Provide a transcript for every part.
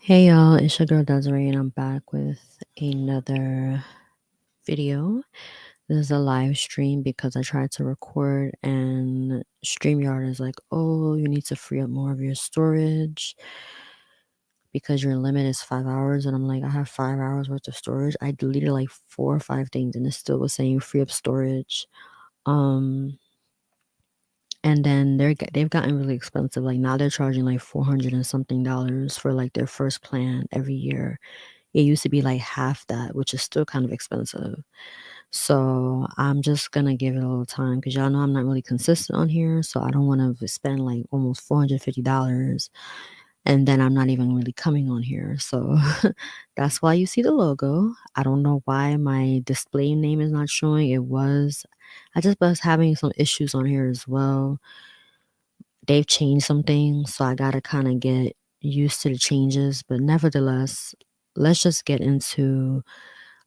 Hey y'all, it's your girl Desiree, and I'm back with another video. This is a live stream because I tried to record and StreamYard is like, oh, you need to free up more of your storage because your limit is 5 hours. And I'm like, I have 5 hours worth of storage. I deleted like 4 or 5 things and it still was saying free up storage. Um, and then they've gotten really expensive. Like now they're charging like 400 and something dollars for like their first plan every year. It used to be like half that, which is still kind of expensive. So I'm just gonna give it a little time because y'all know I'm not really consistent on here. So I don't want to spend like almost $450 and then I'm not even really coming on here. So that's why you see the logo. I don't know why my display name is not showing. I just was having some issues on here as well. They've changed some things, so I gotta kind of get used to the changes. But nevertheless, let's just get into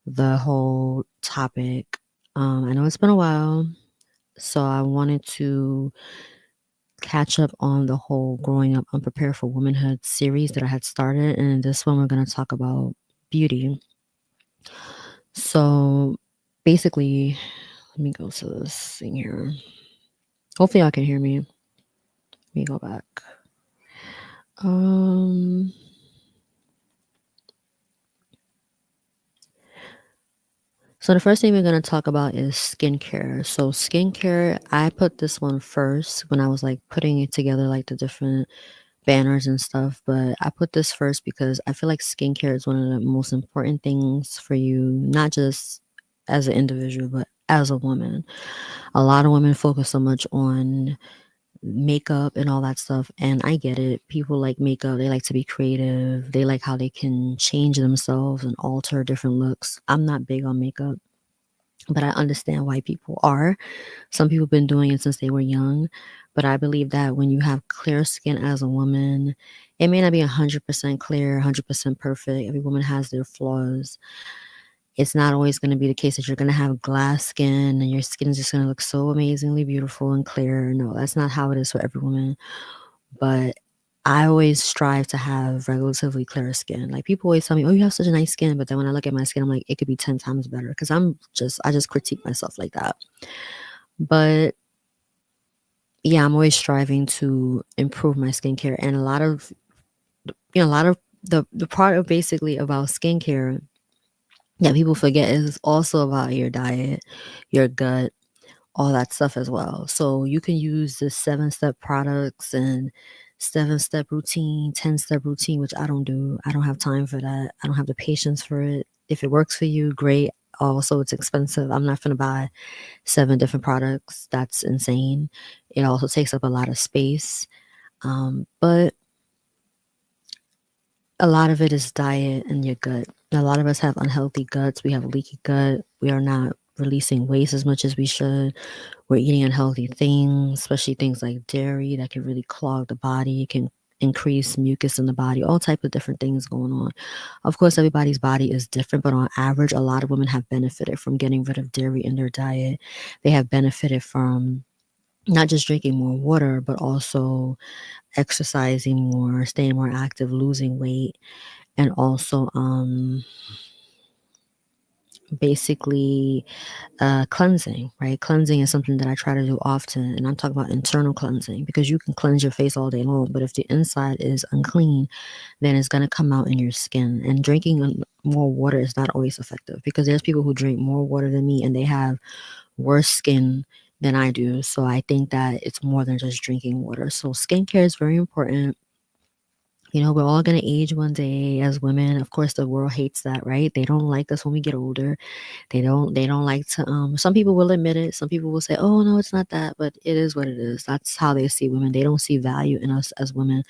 the whole topic. I know it's been a while, so I wanted to catch up on the whole Growing Up Unprepared for Womanhood series that I had started. And in this one, we're going to talk about beauty. So basically, let me go to this thing here. Hopefully, y'all can hear me. Let me go back. Um, So the first thing we're going to talk about is skincare. So skincare, I put this one first when I was like putting it together, like the different banners and stuff. But I put this first because I feel like skincare is one of the most important things for you, not just as an individual, but as a woman. A lot of women focus so much on makeup and all that stuff. And I get it. People like makeup, they like to be creative, they like how they can change themselves and alter different looks. I'm not big on makeup, but I understand why people are. Some people have been doing it since they were young, but I believe that when you have clear skin as a woman, it may not be 100% clear, 100% perfect. Every woman has their flaws. It's not always going to be the case that you're going to have glass skin and your skin is just going to look so amazingly beautiful and clear. No, that's not how it is for every woman. But I always strive to have relatively clear skin. Like people always tell me, "Oh, you have such a nice skin," but then when I look at my skin, I'm like, it could be 10 times better because I just critique myself like that. But yeah, I'm always striving to improve my skincare, and a lot of the part of basically about skincare that people forget is also about your diet, your gut, all that stuff as well. So you can use the 7-step products and 7-step routine, 10-step routine, which I don't do. I don't have time for that. I don't have the patience for it. If it works for you, great. Also, it's expensive. I'm not going to buy 7 different products. That's insane. It also takes up a lot of space. But a lot of it is diet and your gut. A lot of us have unhealthy guts. We have leaky gut. We are not releasing waste as much as we should. We're eating unhealthy things, especially things like dairy that can really clog the body. It can increase mucus in the body, all type of different things going on. Of course, everybody's body is different, but on average, a lot of women have benefited from getting rid of dairy in their diet. They have benefited from not just drinking more water, but also exercising more, staying more active, losing weight, and also basically cleansing, right? Cleansing is something that I try to do often, and I'm talking about internal cleansing because you can cleanse your face all day long, but if the inside is unclean, then it's going to come out in your skin. And drinking more water is not always effective because there's people who drink more water than me and they have worse skin than I do. So I think that it's more than just drinking water. So skincare is very important. We're all going to age one day as women. Of course, the world hates that, right? They don't like us when we get older. They don't like to some people will admit it. Some people will say, "Oh, no, it's not that," but it is what it is. That's how they see women. They don't see value in us as women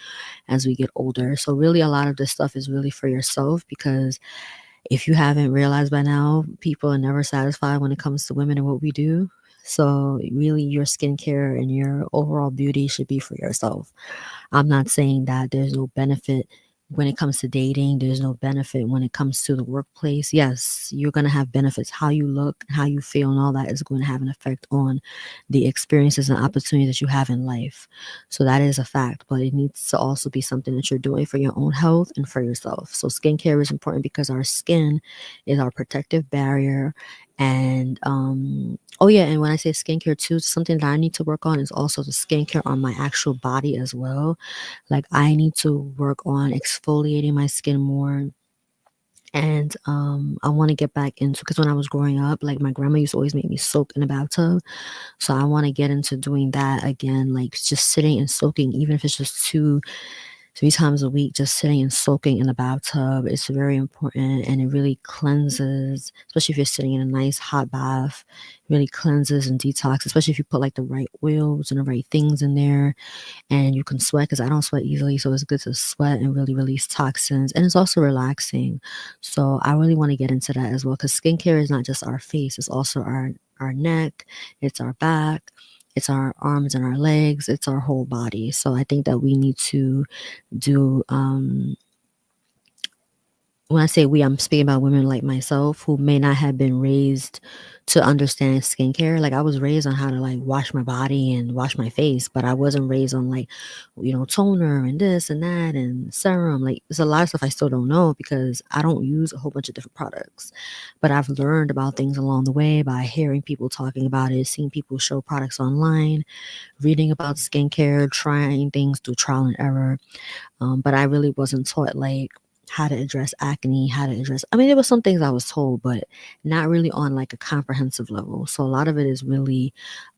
as we get older. So really a lot of this stuff is really for yourself because if you haven't realized by now, people are never satisfied when it comes to women and what we do. So really your skincare and your overall beauty should be for yourself. I'm not saying that there's no benefit when it comes to dating, there's no benefit. When it comes to the workplace, yes, you're going to have benefits. How you look, how you feel, and all that is going to have an effect on the experiences and opportunities that you have in life. So that is a fact, but it needs to also be something that you're doing for your own health and for yourself. So skincare is important because our skin is our protective barrier. And oh yeah, and when I say skincare too, something that I need to work on is also the skincare on my actual body as well. Like I need to work on exfoliating my skin more. And I want to get back into, because when I was growing up, like my grandma used to always make me soak in the bathtub. So I want to get into doing that again, like just sitting and soaking, even if it's just 3 times a week, just sitting and soaking in the bathtub. It's very important, and it really cleanses, especially if you're sitting in a nice hot bath. It really cleanses and detox, especially if you put like the right oils and the right things in there, and you can sweat, because I don't sweat easily, so it's good to sweat and really release toxins, and it's also relaxing. So I really want to get into that as well, because skincare is not just our face, it's also our neck, it's our back, it's our arms and our legs, it's our whole body. So I think that we need to do when I say we, I'm speaking about women like myself who may not have been raised to understand skincare. Like I was raised on how to like wash my body and wash my face, but I wasn't raised on like, toner and this and that and serum. Like there's a lot of stuff I still don't know because I don't use a whole bunch of different products. But I've learned about things along the way by hearing people talking about it, seeing people show products online, reading about skincare, trying things through trial and error. But I really wasn't taught like how to address acne, how to address, I mean, there were some things I was told, but not really on like a comprehensive level. So a lot of it is really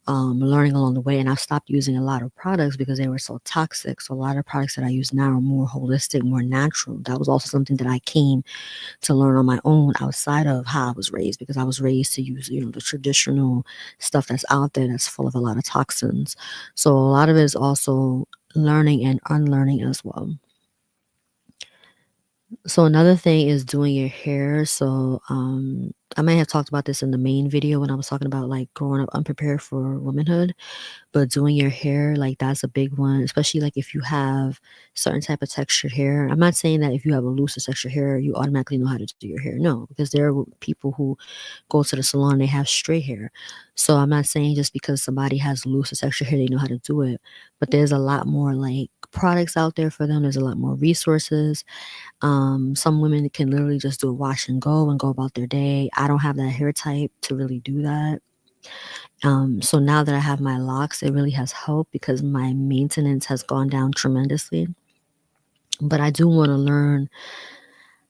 learning along the way. And I've stopped using a lot of products because they were so toxic. So a lot of products that I use now are more holistic, more natural. That was also something that I came to learn on my own outside of how I was raised, because I was raised to use, the traditional stuff that's out there that's full of a lot of toxins. So a lot of it is also learning and unlearning as well. So another thing is doing your hair. So I may have talked about this in the main video when I was talking about like growing up unprepared for womanhood, but doing your hair, like that's a big one, especially like if you have certain type of textured hair. I'm not saying that if you have a looser textured hair, you automatically know how to do your hair. No, because there are people who go to the salon, they have straight hair. So I'm not saying just because somebody has looser textured hair, they know how to do it. But there's a lot more like products out there for them. There's a lot more resources. Some women can literally just do a wash and go about their day. I don't have that hair type to really do that. So now that I have my locks, it really has helped because my maintenance has gone down tremendously. But I do want to learn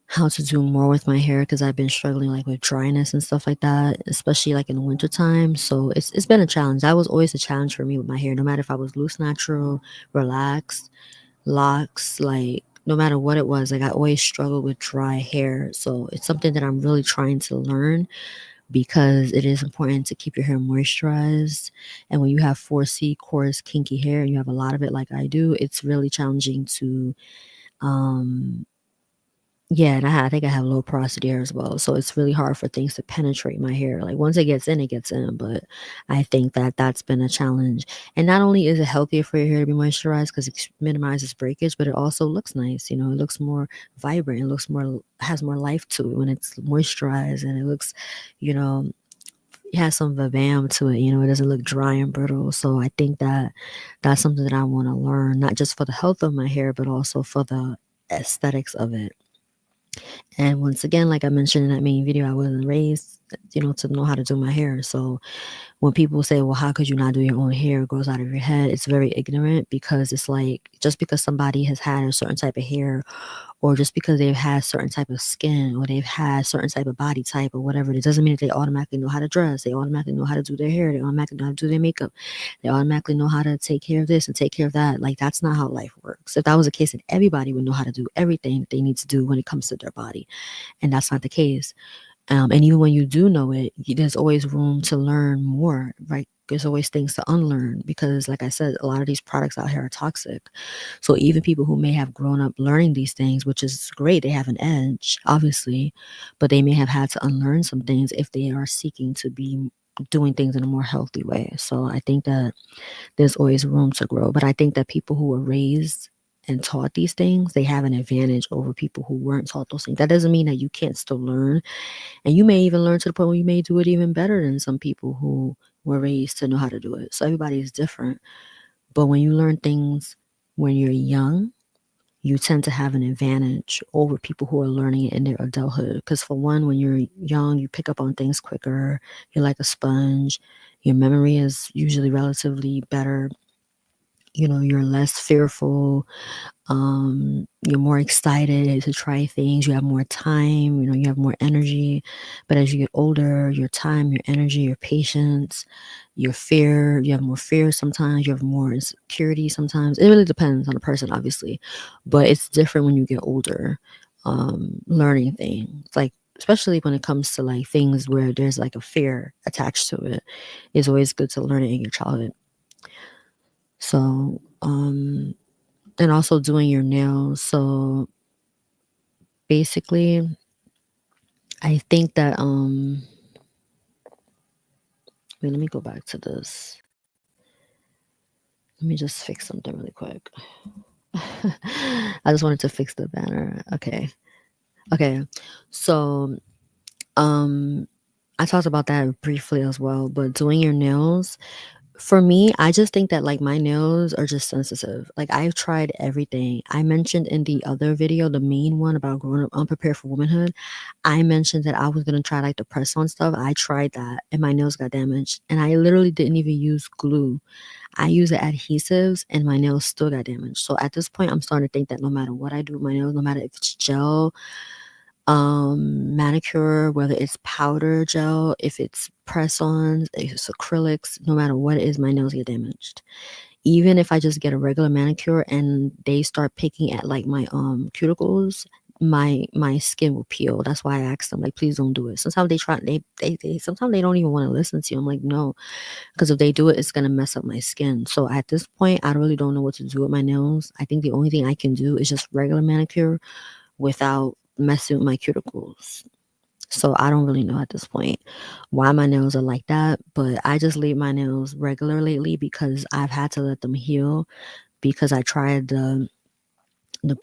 how to do more with my hair because I've been struggling like with dryness and stuff like that, especially like in the wintertime. So it's been a challenge. That was always a challenge for me with my hair, no matter if I was loose, natural, relaxed, locks, like no matter what it was, like I always struggled with dry hair. So it's something that I'm really trying to learn because it is important to keep your hair moisturized. And when you have 4C coarse kinky hair and you have a lot of it like I do, it's really challenging to um yeah, and I think I have low porosity hair as well. So it's really hard for things to penetrate my hair. Like once it gets in, it gets in. But I think that that's been a challenge. And not only is it healthier for your hair to be moisturized because it minimizes breakage, but it also looks nice. It looks more vibrant. It looks more, has more life to it when it's moisturized, and it looks, you know, it has some vivam to it. It doesn't look dry and brittle. So I think that that's something that I want to learn, not just for the health of my hair, but also for the aesthetics of it. And once again, like I mentioned in that main video, I wasn't raised, to know how to do my hair. So when people say, well, how could you not do your own hair? It grows out of your head. It's very ignorant because it's like just because somebody has had a certain type of hair, or just because they've had certain type of skin, or they've had certain type of body type or whatever, it doesn't mean that they automatically know how to dress. They automatically know how to do their hair. They automatically know how to do their makeup. They automatically know how to take care of this and take care of that. Like that's not how life works. If that was the case, then everybody would know how to do everything that they need to do when it comes to their body. And that's not the case. And even when you do know it, there's always room to learn more, right? There's always things to unlearn because, like I said, a lot of these products out here are toxic. So even people who may have grown up learning these things, which is great, they have an edge, obviously, but they may have had to unlearn some things if they are seeking to be doing things in a more healthy way. So I think that there's always room to grow. But I think that people who were raised and taught these things, they have an advantage over people who weren't taught those things. That doesn't mean that you can't still learn. And you may even learn to the point where you may do it even better than some people who were raised to know how to do it. So everybody is different. But when you learn things when you're young, you tend to have an advantage over people who are learning it in their adulthood. Because for one, when you're young, you pick up on things quicker. You're like a sponge. Your memory is usually relatively better. You're less fearful. You're more excited to try things. You have more time. You have more energy. But as you get older, your time, your energy, your patience, your fear, you have more fear sometimes. You have more insecurity sometimes. It really depends on the person, obviously, but it's different when you get older. Learning things like, especially when it comes to like things where there's like a fear attached to it, it's always good to learn it in your childhood. So, and also doing your nails. So basically, I think that wait, let me go back to this. Let me just fix something really quick. I just wanted to fix the banner. Okay. Okay. So I talked about that briefly as well, but doing your nails, for me, I just think that like my nails are just sensitive. Like I've tried everything. I mentioned in the other video, the main one about growing up unprepared for womanhood, I mentioned that I was gonna try like the press on stuff. I tried that and my nails got damaged. And I literally didn't even use glue. I use the adhesives and my nails still got damaged. So at this point, I'm starting to think that no matter what I do with my nails, no matter if it's gel, manicure, whether it's powder gel, if it's press-ons, if it's acrylics, no matter what it is, my nails get damaged. Even if I just get a regular manicure and they start picking at like my cuticles, my skin will peel. That's why I asked them like, please don't do it. Sometimes they try they sometimes they don't even want to listen to you. I'm like, no, because if they do it, it's gonna mess up my skin. So at this point, I really don't know what to do with my nails. I think the only thing I can do is just regular manicure without messing with my cuticles. So I don't really know at this point why my nails are like that, but I just leave my nails regular lately because I've had to let them heal because I tried the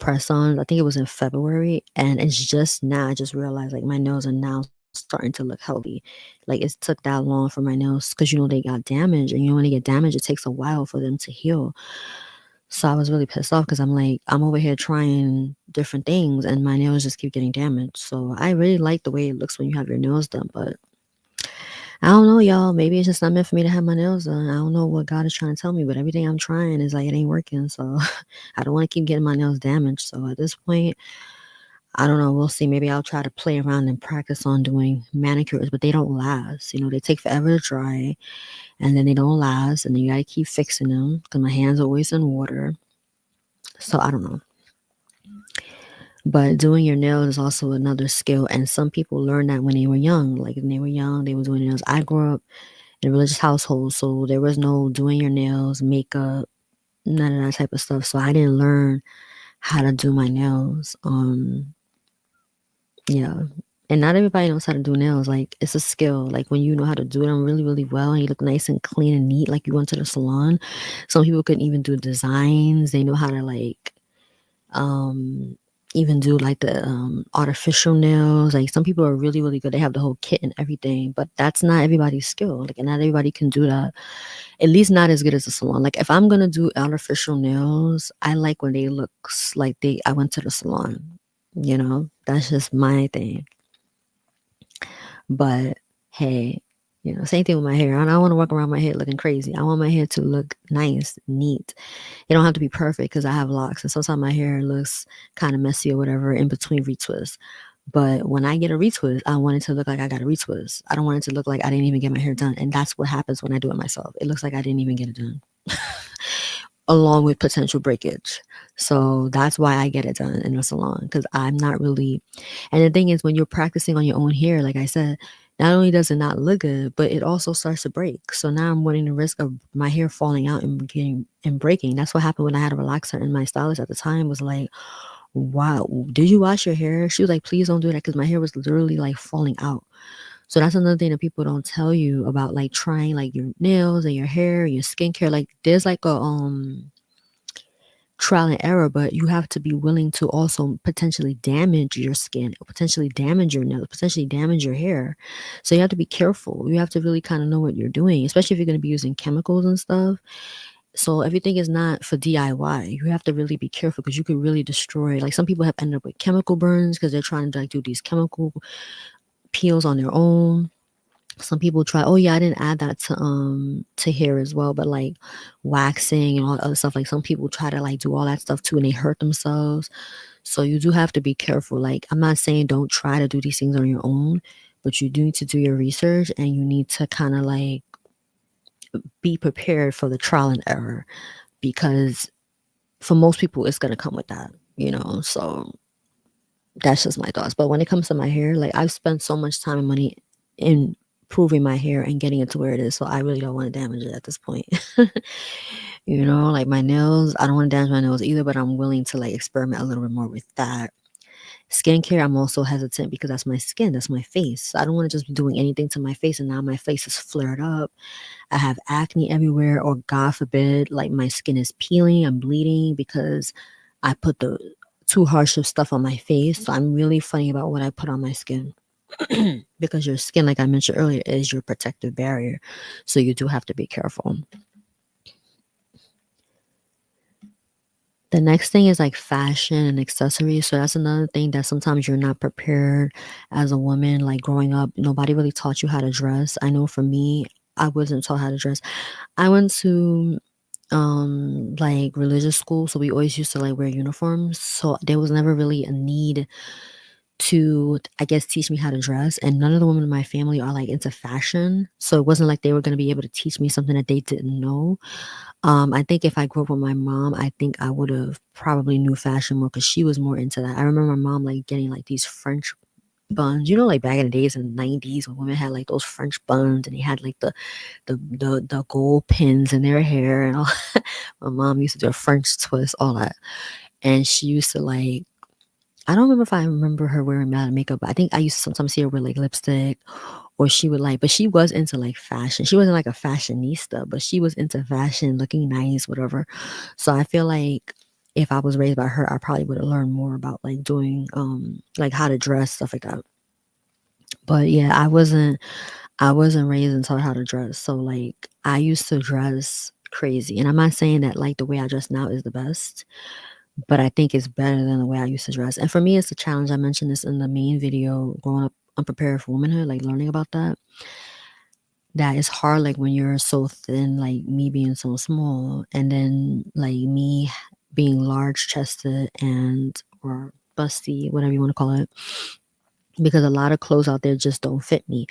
press on. I think it was in February, and it's just now I just realized like my nails are now starting to look healthy. Like it took that long for my nails because they got damaged, and when they get damaged, it takes a while for them to heal. So I was really pissed off because I'm like, I'm over here trying different things and my nails just keep getting damaged. So I really like the way it looks when you have your nails done, but I don't know, y'all. Maybe it's just not meant for me to have my nails done. I don't know what God is trying to tell me, but everything I'm trying is like it ain't working. So I don't want to keep getting my nails damaged. So at this point, I don't know. We'll see. Maybe I'll try to play around and practice on doing manicures, but they don't last. They take forever to dry and then they don't last. And then you got to keep fixing them because my hands are always in water. So I don't know. But doing your nails is also another skill, and some people learn that when they were young. Like when they were young, they were doing nails. I grew up in a religious household, so there was no doing your nails, makeup, none of that type of stuff. So I didn't learn how to do my nails. Yeah. And not everybody knows how to do nails. Like it's a skill. Like when you know how to do them really, really well and you look nice and clean and neat, like you went to the salon. Some people couldn't even do designs. They know how to like um even do like the artificial nails. Like some people are really, really good. They have the whole kit and everything, but that's not everybody's skill. Like and not everybody can do that. At least not as good as a salon. Like if I'm gonna do artificial nails, I like when they looks like I went to the salon. That's just my thing. But hey, same thing with my hair. I don't want to walk around my head looking crazy. I want my hair to look nice, neat. It don't have to be perfect because I have locks, and sometimes my hair looks kind of messy or whatever in between retwists. But when I get a retwist, I want it to look like I got a retwist. I don't want it to look like I didn't even get my hair done. And that's what happens when I do it myself. It looks like I didn't even get it done. Along with potential breakage. So that's why I get it done in a salon because I'm not really. And the thing is, when you're practicing on your own hair, like I said, not only does it not look good, but it also starts to break. So now I'm running the risk of my hair falling out and breaking. That's what happened when I had a relaxer. And my stylist at the time was like, "Wow, did you wash your hair?" She was like, "Please don't do that," because my hair was literally like falling out. So that's another thing that people don't tell you about, like trying like your nails and your hair and your skincare. Like there's like a trial and error, but you have to be willing to also potentially damage your skin, potentially damage your nails, potentially damage your hair. So you have to be careful. You have to really kind of know what you're doing, especially if you're going to be using chemicals and stuff. So everything is not for DIY. You have to really be careful because you could really destroy. Like some people have ended up with chemical burns because they're trying to like do these chemical peels on their own. Some people try, oh yeah, I didn't add that to hair as well, but like waxing and all that other stuff. Like some people try to like do all that stuff too and they hurt themselves. So you do have to be careful. Like I'm not saying don't try to do these things on your own, but you do need to do your research and you need to kind of like be prepared for the trial and error because for most people it's gonna come with that, you know. So that's just my thoughts. But when it comes to my hair, like I've spent so much time and money in improving my hair and getting it to where it is. So I really don't want to damage it at this point. You know, like my nails, I don't want to damage my nails either, but I'm willing to like experiment a little bit more with that. Skincare, I'm also hesitant because that's my skin, that's my face. I don't want to just be doing anything to my face and now my face is flared up. I have acne everywhere, or God forbid, like my skin is peeling, I'm bleeding because I put the too harsh of stuff on my face. So I'm really funny about what I put on my skin because your skin, like I mentioned earlier, is your protective barrier. So you do have to be careful. The next thing is like fashion and accessories. So that's another thing that sometimes you're not prepared as a woman. Like growing up, nobody really taught you how to dress. I know for me, I wasn't taught how to dress. I went to like religious school, so we always used to like wear uniforms. So there was never really a need to, I guess, teach me how to dress. And none of the women in my family are like into fashion. So it wasn't like they were going to be able to teach me something that they didn't know. I think if I grew up with my mom, I think I would have probably knew fashion more because she was more into that. I remember my mom like getting like these French buns, you know, like back in the days in the 90s when women had like those French buns and they had like the gold pins in their hair and all. My mom used to do a French twist, all that. And she used to like, I don't remember if I remember her wearing makeup, but I think I used to sometimes see her wear like lipstick, or she would like, but she was into like fashion. She wasn't like a fashionista, but she was into fashion, looking nice, whatever. So I feel like if I was raised by her, I probably would have learned more about like doing like how to dress, stuff like that. But yeah, I wasn't raised and taught how to dress. So like I used to dress crazy. And I'm not saying that like the way I dress now is the best, but I think it's better than the way I used to dress. And for me, it's a challenge. I mentioned this in the main video, growing up unprepared for womanhood, like learning about that. That is hard, like when you're so thin, like me being so small, and then like me being large chested and or busty, whatever you want to call it. Because a lot of clothes out there just don't fit me.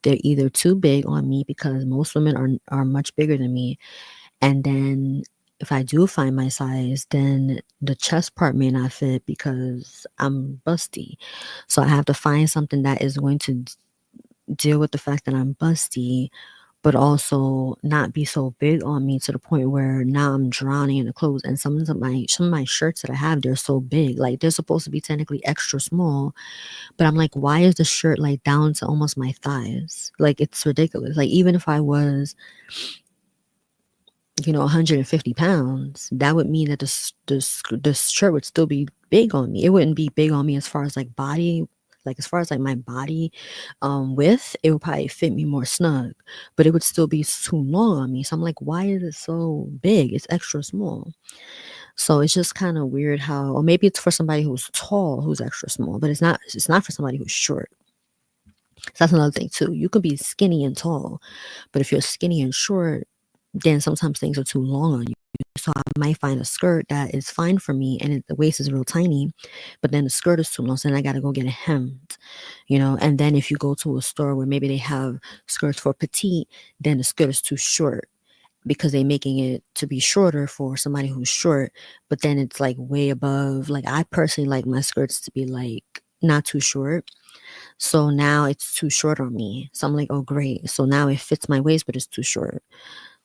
They're either too big on me because most women are much bigger than me, and then if I do find my size, then the chest part may not fit because I'm busty. So I have to find something that is going to deal with the fact that I'm busty, but also not be so big on me to the point where now I'm drowning in the clothes. And some of my shirts that I have, they're so big. Like they're supposed to be technically extra small, but I'm like, why is the shirt like down to almost my thighs? Like it's ridiculous. Like even if I was 150 pounds, that would mean that the shirt would still be big on me. It wouldn't be big on me as far as like body, like as far as like my body width, it would probably fit me more snug, but it would still be too long on me. So I'm like, why is it so big? It's extra small. So it's just kind of weird how, or maybe it's for somebody who's tall, who's extra small, but it's not for somebody who's short. So that's another thing too. You could be skinny and tall, but if you're skinny and short, then sometimes things are too long on you. So I might find a skirt that is fine for me and the waist is real tiny, but then the skirt is too long. So then I got to go get it hemmed. And then if you go to a store where maybe they have skirts for petite, then the skirt is too short because they're making it to be shorter for somebody who's short, but then it's like way above. Like I personally like my skirts to be like not too short. So now it's too short on me. So I'm like, oh, great. So now it fits my waist, but it's too short.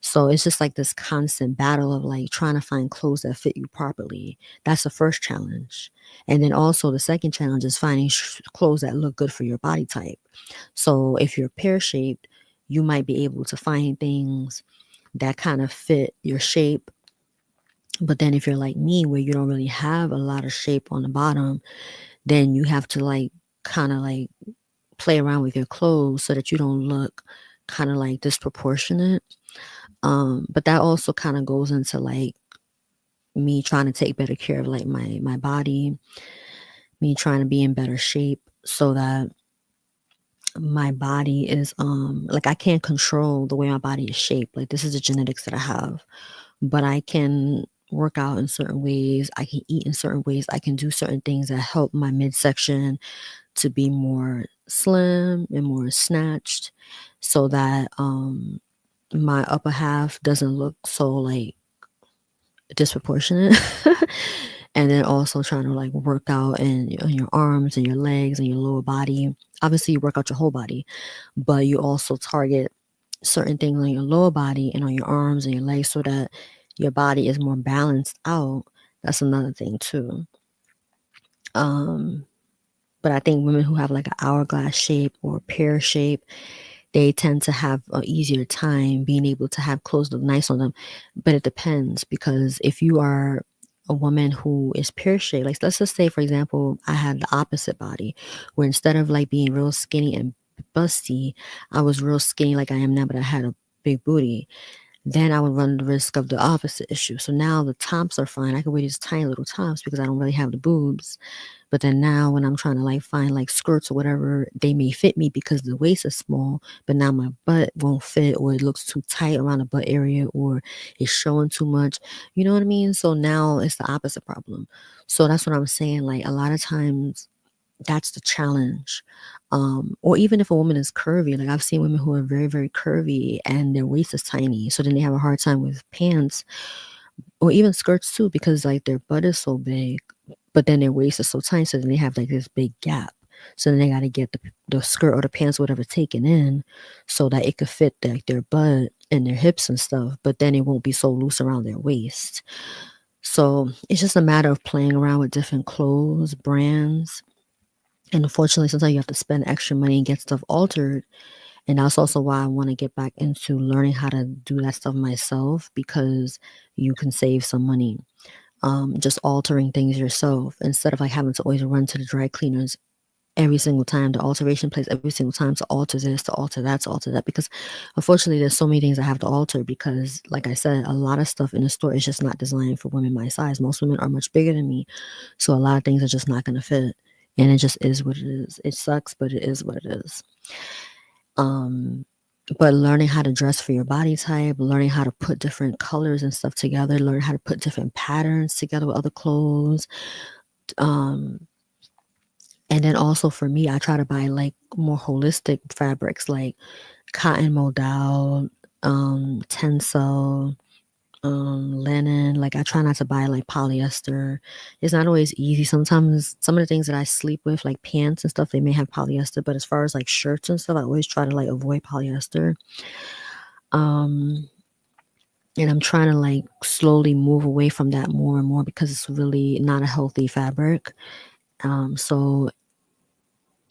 So it's just like this constant battle of like trying to find clothes that fit you properly. That's the first challenge. And then also the second challenge is finding clothes that look good for your body type. So if you're pear shaped, you might be able to find things that kind of fit your shape, But then if you're like me, where you don't really have a lot of shape on the bottom, then you have to like kind of like play around with your clothes so that you don't look kind of like disproportionate. But that also kind of goes into like me trying to take better care of like my body, me trying to be in better shape so that my body is like I can't control the way my body is shaped. Like this is the genetics that I have, but I can work out in certain ways. I can eat in certain ways. I can do certain things that help my midsection to be more slim and more snatched so that my upper half doesn't look so like disproportionate. And then also trying to like work out in your arms and your legs and your lower body. Obviously, you work out your whole body, but you also target certain things on your lower body and on your arms and your legs so that your body is more balanced out. That's another thing too. Um, but I think women who have like an hourglass shape or pear shape, they tend to have an easier time being able to have clothes look nice on them. But it depends because if you are a woman who is pear shaped, like let's just say, for example, I had the opposite body where instead of like being real skinny and busty, I was real skinny like I am now, but I had a big booty. Then I would run the risk of the opposite issue. So now the tops are fine. I can wear these tiny little tops because I don't really have the boobs. But then now when I'm trying to like find like skirts or whatever, they may fit me because the waist is small, but now my butt won't fit or it looks too tight around the butt area or it's showing too much. You know what I mean? So now it's the opposite problem. So that's what I'm saying. Like a lot of times that's the challenge. Or even if a woman is curvy, like I've seen women who are very, very curvy and their waist is tiny. So then they have a hard time with pants or even skirts too, because like their butt is so big, but then their waist is so tiny. So then they have like this big gap. So then they got to get the skirt or the pants, whatever, taken in so that it could fit like their butt and their hips and stuff, but then it won't be so loose around their waist. So it's just a matter of playing around with different clothes, brands. And unfortunately, sometimes you have to spend extra money and get stuff altered. And that's also why I want to get back into learning how to do that stuff myself because you can save some money. Just altering things yourself instead of like having to always run to the dry cleaners every single time, the alteration place every single time to alter this, to alter that, to alter that. Because unfortunately, there's so many things I have to alter because, like I said, a lot of stuff in the store is just not designed for women my size. Most women are much bigger than me. So a lot of things are just not going to fit. And it just is what it is. It sucks, but it is what it is. Um, but learning how to dress for your body type, learning how to put different colors and stuff together, learn how to put different patterns together with other clothes. Um, and then also for me, I try to buy like more holistic fabrics like cotton modal, tencel, linen. Like I try not to buy like polyester. It's not always easy. Sometimes some of the things that I sleep with, like pants and stuff, they may have polyester. But as far as like shirts and stuff, I always try to like avoid polyester. Um, and I'm trying to like slowly move away from that more and more because it's really not a healthy fabric. So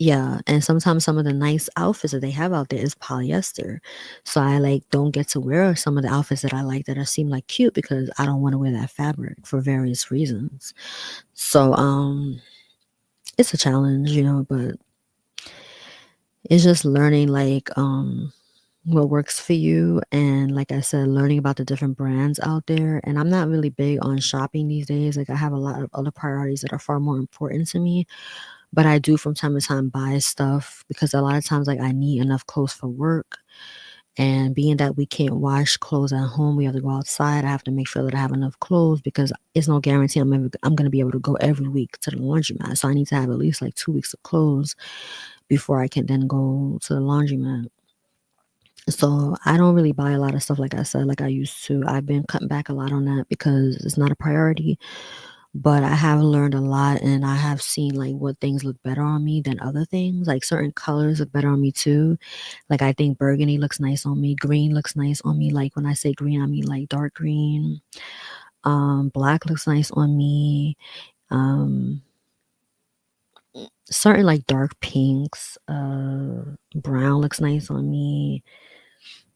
yeah, and sometimes some of the nice outfits that they have out there is polyester. So I like don't get to wear some of the outfits that I like that are seem like cute because I don't want to wear that fabric for various reasons. So it's a challenge, but it's just learning like what works for you and like I said, learning about the different brands out there. And I'm not really big on shopping these days. Like I have a lot of other priorities that are far more important to me. But I do from time to time buy stuff because a lot of times like I need enough clothes for work. And being that we can't wash clothes at home, we have to go outside. I have to make sure that I have enough clothes because it's no guarantee I'm going to be able to go every week to the laundromat. So I need to have at least like 2 weeks of clothes before I can then go to the laundromat. So I don't really buy a lot of stuff like I said, like I used to. I've been cutting back a lot on that because it's not a priority. But I have learned a lot and I have seen like what things look better on me than other things. Like certain colors look better on me too. Like I think burgundy looks nice on me. Green looks nice on me. Like when I say green, I mean like dark green. Black looks nice on me. Um, certain like dark pinks. Brown looks nice on me.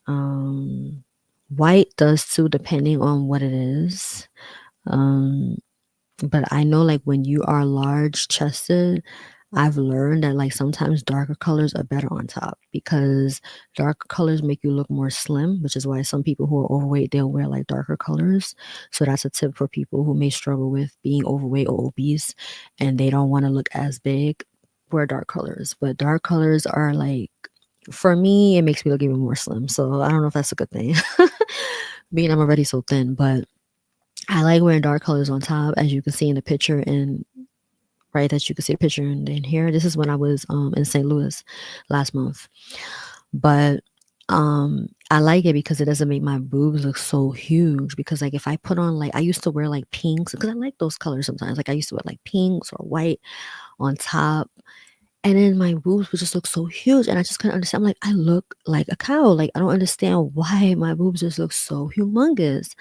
Um, white does too, depending on what it is. Um, but I know like when you are large chested, I've learned that like sometimes darker colors are better on top because darker colors make you look more slim, which is why some people who are overweight they'll wear like darker colors. So that's a tip for people who may struggle with being overweight or obese and they don't want to look as big. Wear dark colors, but dark colors are like for me, it makes me look even more slim. So I don't know if that's a good thing. Being I'm already so thin, but I like wearing dark colors on top, as you can see in the picture, and right that you can see a picture in here. This is when I was in St. Louis last month, but I like it because it doesn't make my boobs look so huge. Because like if I put on like I used to wear like pinks because I like those colors sometimes. Like I used to wear like pinks or white on top, and then my boobs would just look so huge, and I just couldn't understand. I'm like, I look like a cow. Like I don't understand why my boobs just look so humongous.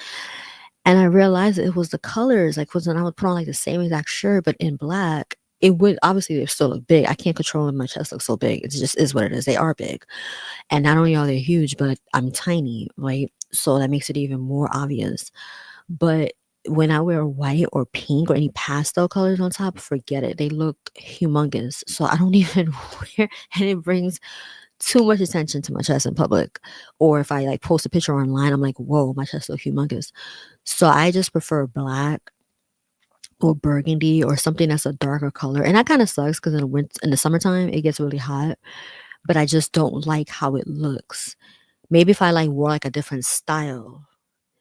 And I realized it was the colors, like, 'cause when I would put on, like, the same exact shirt, but in black, it would obviously, they still look big. I can't control when my chest looks so big. It just is what it is. They are big. And not only are they huge, but I'm tiny, right? So that makes it even more obvious. But when I wear white or pink or any pastel colors on top, forget it. They look humongous. So I don't even wear, and it brings too much attention to my chest in public. Or if I like post a picture online, I'm like, whoa, my chest looks humongous. So I just prefer black or burgundy or something that's a darker color. And that kind of sucks because in the summertime it gets really hot, but I just don't like how it looks. Maybe if I like wore like a different style,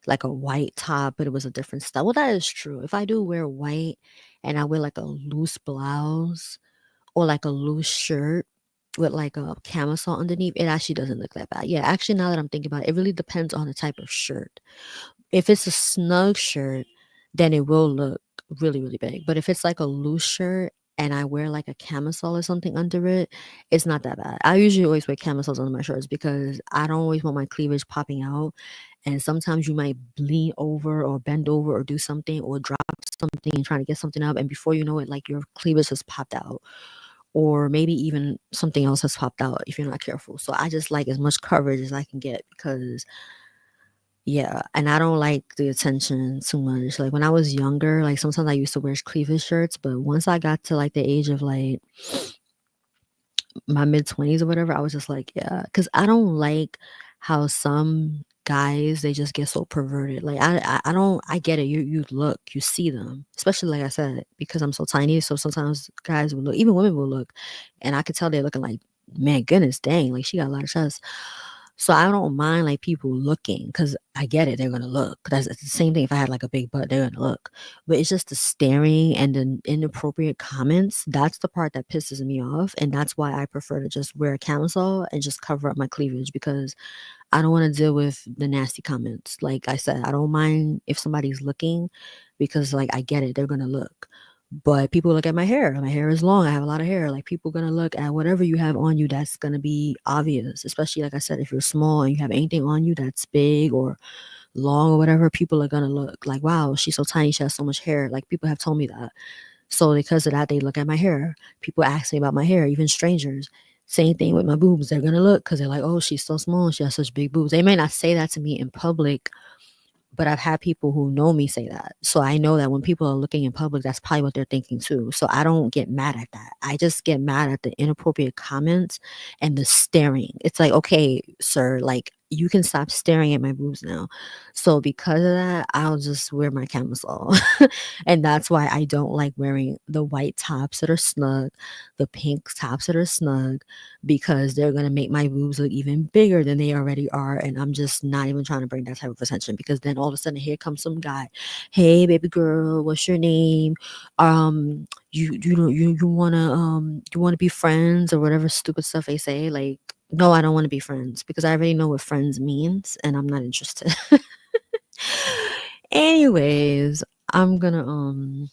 like a white top, but it was a different style. Well, that is true. If I do wear white and I wear like a loose blouse or like a loose shirt with like a camisole underneath, it actually doesn't look that bad. Yeah, actually, now that I'm thinking about it, it really depends on the type of shirt. If it's a snug shirt, then it will look really, really big. But if it's like a loose shirt and I wear like a camisole or something under it, it's not that bad. I usually always wear camisoles under my shirts because I don't always want my cleavage popping out. And sometimes you might lean over or bend over or do something or drop something and trying to get something up. And before you know it, like your cleavage has popped out. Or maybe even something else has popped out if you're not careful. So I just like as much coverage as I can get because yeah, and I don't like the attention too much. Like when I was younger, like sometimes I used to wear cleavage shirts, but once I got to like the age of like my mid-20s or whatever, I was just like, yeah, because I don't like how some guys they just get so perverted. Like I don't I get it. You look, you see them, especially like I said, because I'm so tiny. So sometimes guys will look, even women will look, and I could tell they're looking like, man, goodness dang, like she got a lot of chest. So I don't mind like people looking because I get it. They're gonna look. That's the same thing. If I had like a big butt, they're gonna look. But it's just the staring and the inappropriate comments. That's the part that pisses me off, and that's why I prefer to just wear a camisole and just cover up my cleavage because I don't want to deal with the nasty comments. Like I said, I don't mind if somebody's looking because like I get it. They're gonna look. But people look at my hair. My hair is long. I have a lot of hair. Like people gonna look at whatever you have on you that's gonna be obvious. Especially like I said, if you're small and you have anything on you that's big or long or whatever, people are gonna look like, wow, she's so tiny, she has so much hair. Like people have told me that. So because of that, they look at my hair. People ask me about my hair, even strangers. Same thing with my boobs. They're gonna look because they're like, oh, she's so small, she has such big boobs. They may not say that to me in public, but I've had people who know me say that. So I know that when people are looking in public, that's probably what they're thinking too. So I don't get mad at that. I just get mad at the inappropriate comments and the staring. It's like, okay, sir, like you can stop staring at my boobs now. So because of that, I'll just wear my camisole. And that's why I don't like wearing the white tops that are snug, the pink tops that are snug, because they're gonna make my boobs look even bigger than they already are. And I'm just not even trying to bring that type of attention because then all of a sudden here comes some guy. Hey baby girl, what's your name? You wanna be friends or whatever stupid stuff they say. Like, no, I don't want to be friends because I already know what friends means and I'm not interested. Anyways, I'm gonna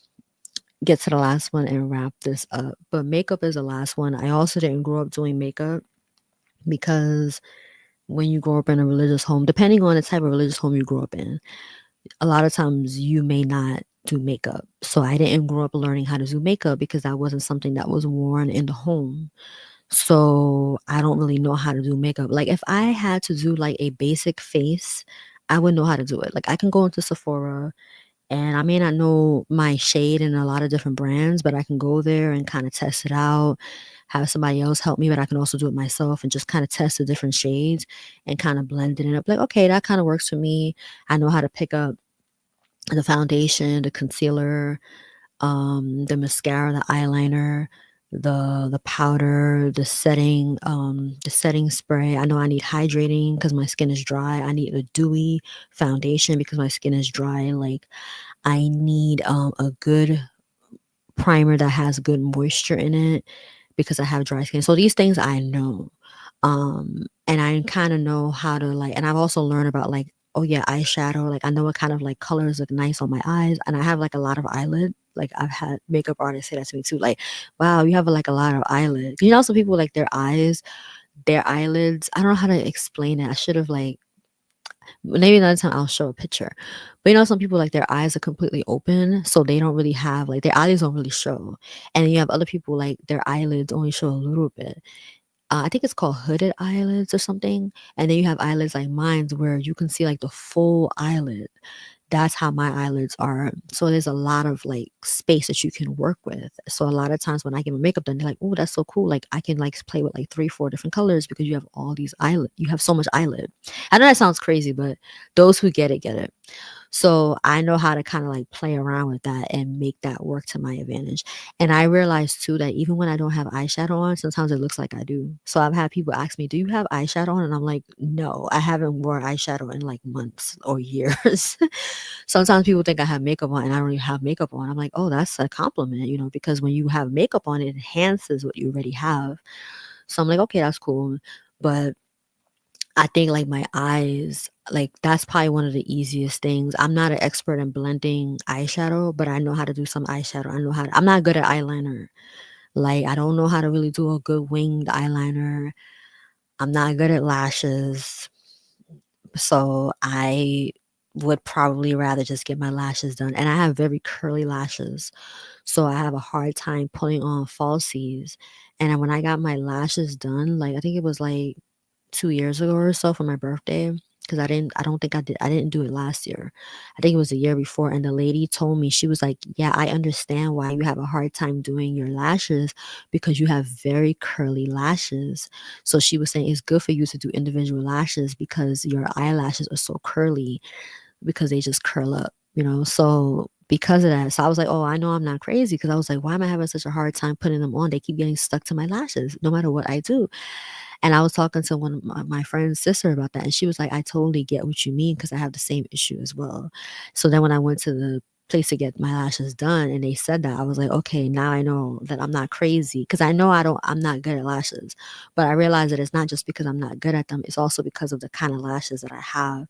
get to the last one and wrap this up. But makeup is the last one. I also didn't grow up doing makeup because when you grow up in a religious home, depending on the type of religious home you grew up in, a lot of times you may not do makeup. So I didn't grow up learning how to do makeup because that wasn't something that was worn in the home. So I don't really know how to do makeup. Like if I had to do like a basic face, I would know how to do it. Like I can go into Sephora And I may not know my shade in a lot of different brands, but I can go there and kind of test it out, have somebody else help me, but I can also do it myself and just kind of test the different shades and kind of blend it up. Like, okay, that kind of works for me. I know how to pick up the foundation, the concealer, the mascara, the eyeliner, the powder, the setting spray. I know I need hydrating because my skin is dry. I need a dewy foundation because my skin is dry. Like I need a good primer that has good moisture in it because I have dry skin. So these things I know. And I kind of know how to like, and I've also learned about like, oh yeah, eyeshadow. Like I know what kind of like colors look nice on my eyes. And I have like a lot of eyelid. Like I've had makeup artists say that to me too. Like, wow, you have like a lot of eyelid. You know, some people like their eyes, their eyelids. I don't know how to explain it. I should have like maybe another time I'll show a picture. But you know, some people like their eyes are completely open, so they don't really have like their eyelids don't really show. And you have other people like their eyelids only show a little bit. I think it's called hooded eyelids or something. And then you have eyelids like mine's where you can see like the full eyelid. That's how my eyelids are. So there's a lot of like space that you can work with. So a lot of times when I get my makeup done, they're like, "Oh, that's so cool! Like I can like play with like 3, 4 different colors because you have all these eyelid. You have so much eyelid." I know that sounds crazy, but those who get it get it. So I know how to kind of like play around with that and make that work to my advantage. And I realized too that even when I don't have eyeshadow on, sometimes it looks like I do. So I've had people ask me, "Do you have eyeshadow on?" And I'm like, "No, I haven't worn eyeshadow in like months or years." Sometimes people think I have makeup on and I don't even have makeup on. I'm like, "Oh, that's a compliment, you know, because when you have makeup on, it enhances what you already have." So I'm like, "Okay, that's cool." But I think like my eyes, like that's probably one of the easiest things. I'm not an expert in blending eyeshadow, but I know how to do some eyeshadow. I'm not good at eyeliner. Like I don't know how to really do a good winged eyeliner. I'm not good at lashes. So I would probably rather just get my lashes done. And I have very curly lashes. So I have a hard time putting on falsies. And when I got my lashes done, like I think it was like 2 years ago or so for my birthday, because I don't think I didn't do it last year. I think it was the year before, and the lady told me, she was like, "Yeah, I understand why you have a hard time doing your lashes because you have very curly lashes." So she was saying it's good for you to do individual lashes because your eyelashes are so curly because they just curl up, you know? So because of that, so I was like, "Oh, I know I'm not crazy," because I was like, "Why am I having such a hard time putting them on? They keep getting stuck to my lashes no matter what I do." And I was talking to one of my friend's sister about that, and she was like, "I totally get what you mean because I have the same issue as well." So then when I went to the place to get my lashes done and they said that, I was like, "Okay, now I know that I'm not crazy because I know I'm not good at lashes." But I realized that it's not just because I'm not good at them, it's also because of the kind of lashes that I have.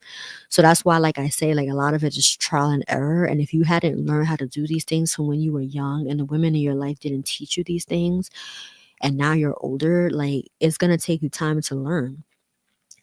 So that's why, like I say, like a lot of it is trial and error. And if you hadn't learned how to do these things from when you were young and the women in your life didn't teach you these things, and now you're older, like it's gonna take you time to learn.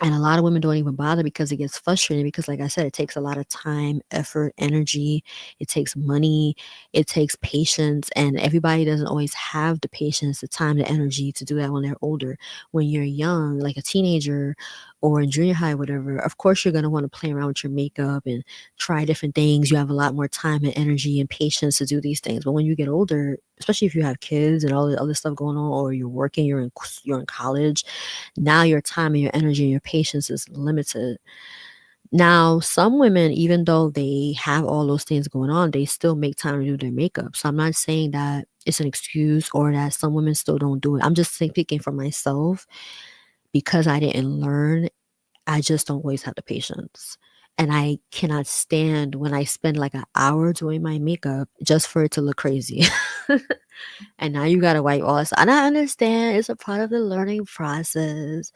And a lot of women don't even bother because it gets frustrating because like I said, it takes a lot of time, effort, energy, it takes money, it takes patience, and everybody doesn't always have the patience, the time, the energy to do that when they're older. When you're young, like a teenager or in junior high, whatever, of course you're gonna want to play around with your makeup and try different things. You have a lot more time and energy and patience to do these things. But when you get older, especially if you have kids and all the other stuff going on, or you're working, you're in college, now your time and your energy and your patience is limited. Now, some women, even though they have all those things going on, they still make time to do their makeup. So I'm not saying that it's an excuse or that some women still don't do it. I'm just speaking for myself because I didn't learn. I just don't always have the patience. And I cannot stand when I spend like an hour doing my makeup just for it to look crazy. And now you gotta wipe all this. And I understand it's a part of the learning process.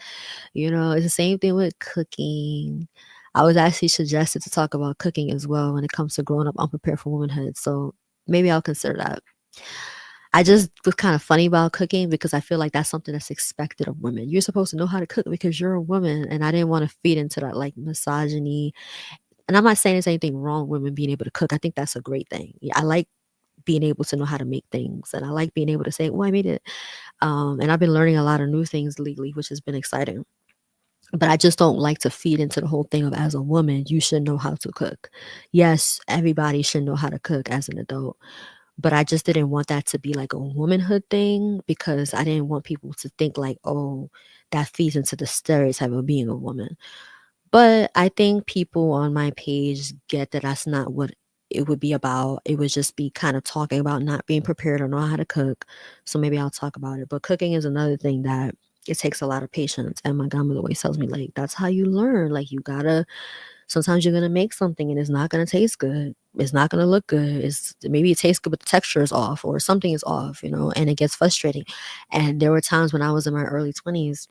You know, it's the same thing with cooking. I was actually suggested to talk about cooking as well when it comes to growing up unprepared for womanhood. So maybe I'll consider that. I just was kind of funny about cooking because I feel like that's something that's expected of women. You're supposed to know how to cook because you're a woman. And I didn't want to feed into that like misogyny. And I'm not saying there's anything wrong with women being able to cook. I think that's a great thing. Yeah, I like being able to know how to make things. And I like being able to say, "Oh, I made it." And I've been learning a lot of new things lately, which has been exciting. But I just don't like to feed into the whole thing of, as a woman, you should know how to cook. Yes, everybody should know how to cook as an adult, but I just didn't want that to be like a womanhood thing, because I didn't want people to think like, oh, that feeds into the stereotype of being a woman. But I think people on my page get that that's not what it would be about. It would just be kind of talking about not being prepared or know how to cook. So maybe I'll talk about it. But cooking is another thing that it takes a lot of patience. And my grandmother always tells me, like, that's how you learn. Like, you gotta, sometimes you're gonna make something and it's not gonna taste good. It's not gonna look good. It's maybe it tastes good, but the texture is off or something is off, and it gets frustrating. And there were times when I was in my early 20s,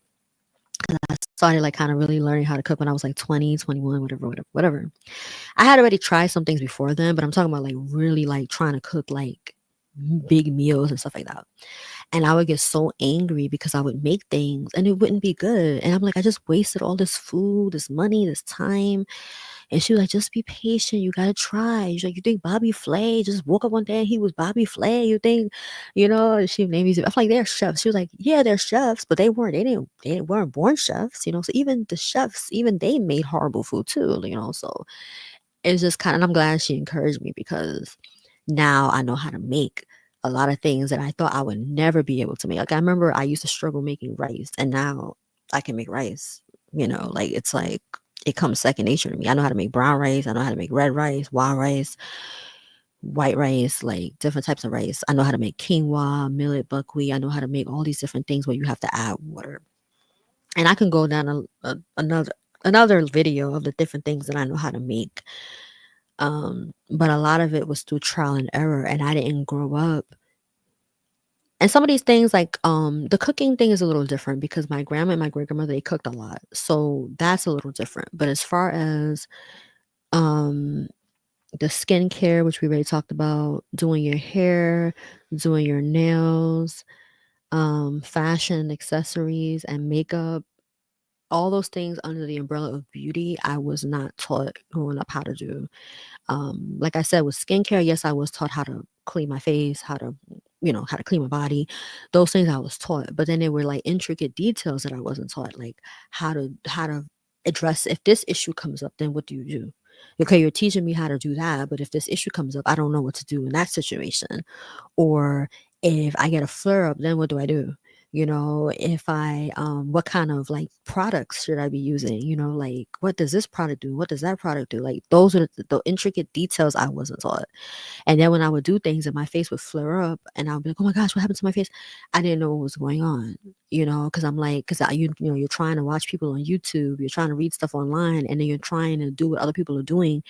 I started like kind of really learning how to cook when I was like 20, 21, whatever, whatever, whatever. I had already tried some things before then, but I'm talking about like really like trying to cook like big meals and stuff like that. And I would get so angry because I would make things and it wouldn't be good. And I'm like, I just wasted all this food, this money, this time. And she was like, just be patient. You gotta try. She's like, you think Bobby Flay just woke up one day and he was Bobby Flay? You think, and she named me. I'm like, they're chefs. She was like, yeah, they're chefs, but they weren't born chefs. So even the chefs, even they made horrible food too. So it's just kind of. And I'm glad she encouraged me, because now I know how to make a lot of things that I thought I would never be able to make. Like I remember I used to struggle making rice, and now I can make rice. Like it's like it comes second nature to me. I know how to make brown rice. I know how to make red rice, wild rice, white rice, like different types of rice. I know how to make quinoa, millet, buckwheat. I know how to make all these different things where you have to add water. And I can go down another video of the different things that I know how to make. But a lot of it was through trial and error, and I didn't grow up. And some of these things, like the cooking thing, is a little different because my grandma and my great grandmother, they cooked a lot, so that's a little different. But as far as um the skincare, which we already talked about, doing your hair, doing your nails, fashion, accessories, and makeup, all those things under the umbrella of beauty, I was not taught growing up how to do. Like I said, with skincare, yes, I was taught how to clean my face, how to clean my body. Those things I was taught, but then there were like intricate details that I wasn't taught, like how to address if this issue comes up, then what do you do? Okay, you're teaching me how to do that, but if this issue comes up, I don't know what to do in that situation. Or if I get a flare up, then what do I do? If I what kind of like products should I be using? Like what does this product do? What does that product do? Like those are the intricate details I wasn't taught. And then when I would do things and my face would flare up and I would be like, oh my gosh, what happened to my face? I didn't know what was going on, because I'm like, you're trying to watch people on YouTube, you're trying to read stuff online, and then you're trying to do what other people are doing.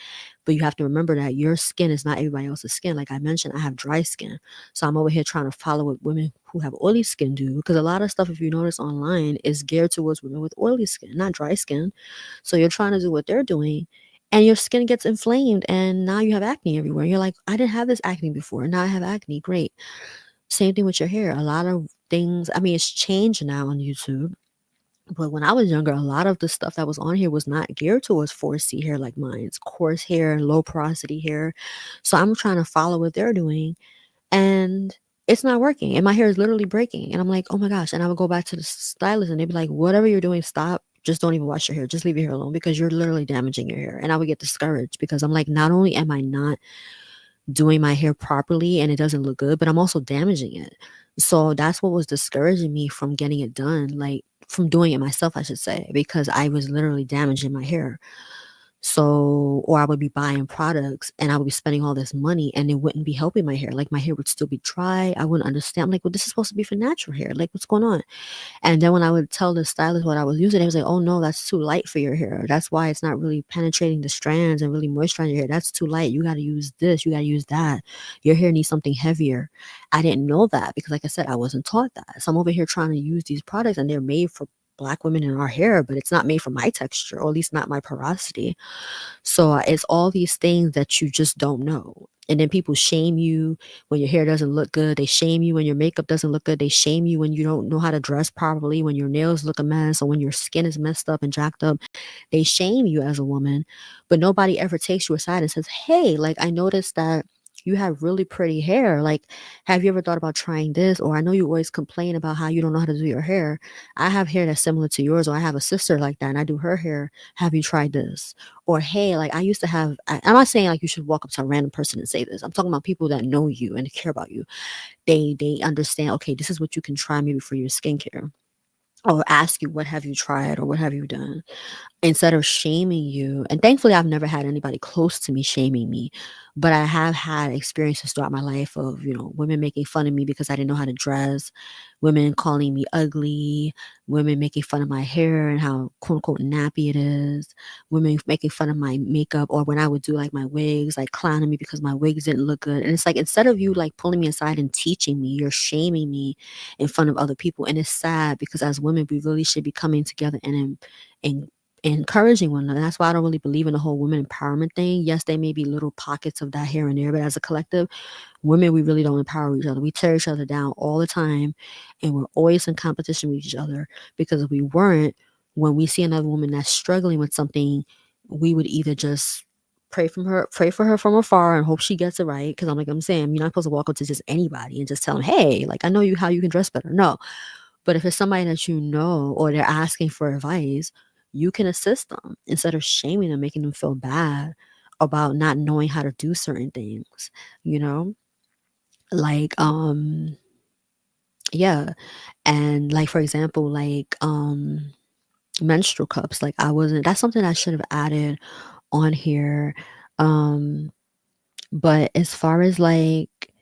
But you have to remember that your skin is not everybody else's skin. Like I mentioned, I have dry skin. So I'm over here trying to follow what women who have oily skin do. Because a lot of stuff, if you notice online, is geared towards women with oily skin, not dry skin. So you're trying to do what they're doing, and your skin gets inflamed, and now you have acne everywhere. You're like, I didn't have this acne before. Now I have acne. Great. Same thing with your hair. A lot of things, I mean, it's changed now on YouTube. But when I was younger, a lot of the stuff that was on here was not geared towards 4C hair like mine. It's coarse hair, low porosity hair. So I'm trying to follow what they're doing, and it's not working. And my hair is literally breaking. And I'm like, oh my gosh. And I would go back to the stylist and they'd be like, whatever you're doing, stop. Just don't even wash your hair. Just leave your hair alone because you're literally damaging your hair. And I would get discouraged because I'm like, not only am I not doing my hair properly and it doesn't look good, but I'm also damaging it. So that's what was discouraging me from getting it done, like from doing it myself, I should say, because I was literally damaging my hair. So, or I would be buying products and I would be spending all this money and it wouldn't be helping my hair. Like my hair would still be dry. I wouldn't understand. I'm like, well, this is supposed to be for natural hair. Like, what's going on? And then when I would tell the stylist what I was using, they was like, oh no, that's too light for your hair. That's why it's not really penetrating the strands and really moisturizing your hair. That's too light. You got to use this. You got to use that. Your hair needs something heavier. I didn't know that because, like I said, I wasn't taught that. So I'm over here trying to use these products and they're made for Black women in our hair, but it's not made for my texture, or at least not my porosity. So it's all these things that you just don't know. And then people shame you when your hair doesn't look good. They shame you when your makeup doesn't look good. They shame you when you don't know how to dress properly, when your nails look a mess, or when your skin is messed up and jacked up. They shame you as a woman, but nobody ever takes you aside and says, hey, like I noticed that you have really pretty hair. Like, have you ever thought about trying this? Or I know you always complain about how you don't know how to do your hair. I have hair that's similar to yours, or I have a sister like that and I do her hair. Have you tried this? Or, hey, like I used to have, I'm not saying like you should walk up to a random person and say this. I'm talking about people that know you and care about you. They understand, okay, this is what you can try maybe for your skincare. Or ask you, what have you tried or what have you done? Instead of shaming you. And thankfully I've never had anybody close to me shaming me, but I have had experiences throughout my life of, women making fun of me because I didn't know how to dress, women calling me ugly, women making fun of my hair and how quote unquote nappy it is, women making fun of my makeup, or when I would do like my wigs, like clowning me because my wigs didn't look good. And it's like, instead of you like pulling me aside and teaching me, you're shaming me in front of other people. And it's sad because as women we really should be coming together and encouraging one another. That's why I don't really believe in the whole women empowerment thing. Yes, there may be little pockets of that here and there, but as a collective, women, we really don't empower each other. We tear each other down all the time, and we're always in competition with each other, because if we weren't, when we see another woman that's struggling with something, we would either just pray for her from afar and hope she gets it right. Because I'm saying, you're not supposed to walk up to just anybody and just tell them, hey, like, I know you, how you can dress better. No, but if it's somebody that you know or they're asking for advice, you can assist them instead of shaming them, making them feel bad about not knowing how to do certain things, you know? Like, yeah. And like, for example, like, menstrual cups. Like, that's something I should have added on here. Um, but as far as like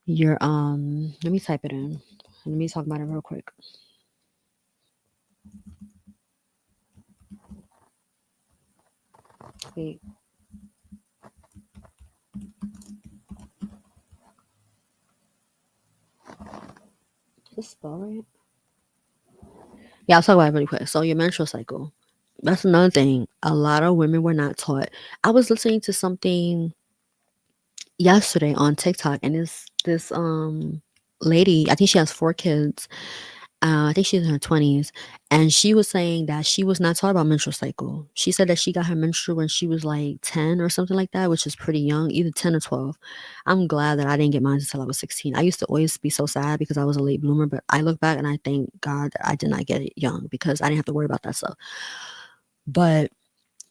your, let me type it in. Let me talk about it real quick. Wait, is this spell right? Yeah, I'll talk about it really quick. So your menstrual cycle. That's another thing. A lot of women were not taught. I was listening to something yesterday on TikTok, and this lady, I think she has 4 kids. I think she's in her 20s, and she was saying that she was not taught about menstrual cycle. She said that she got her menstrual when she was like 10 or something like that, which is pretty young, either 10 or 12. I'm glad that I didn't get mine until I was 16. I used to always be so sad because I was a late bloomer, but I look back and I thank God that I did not get it young because I didn't have to worry about that stuff. But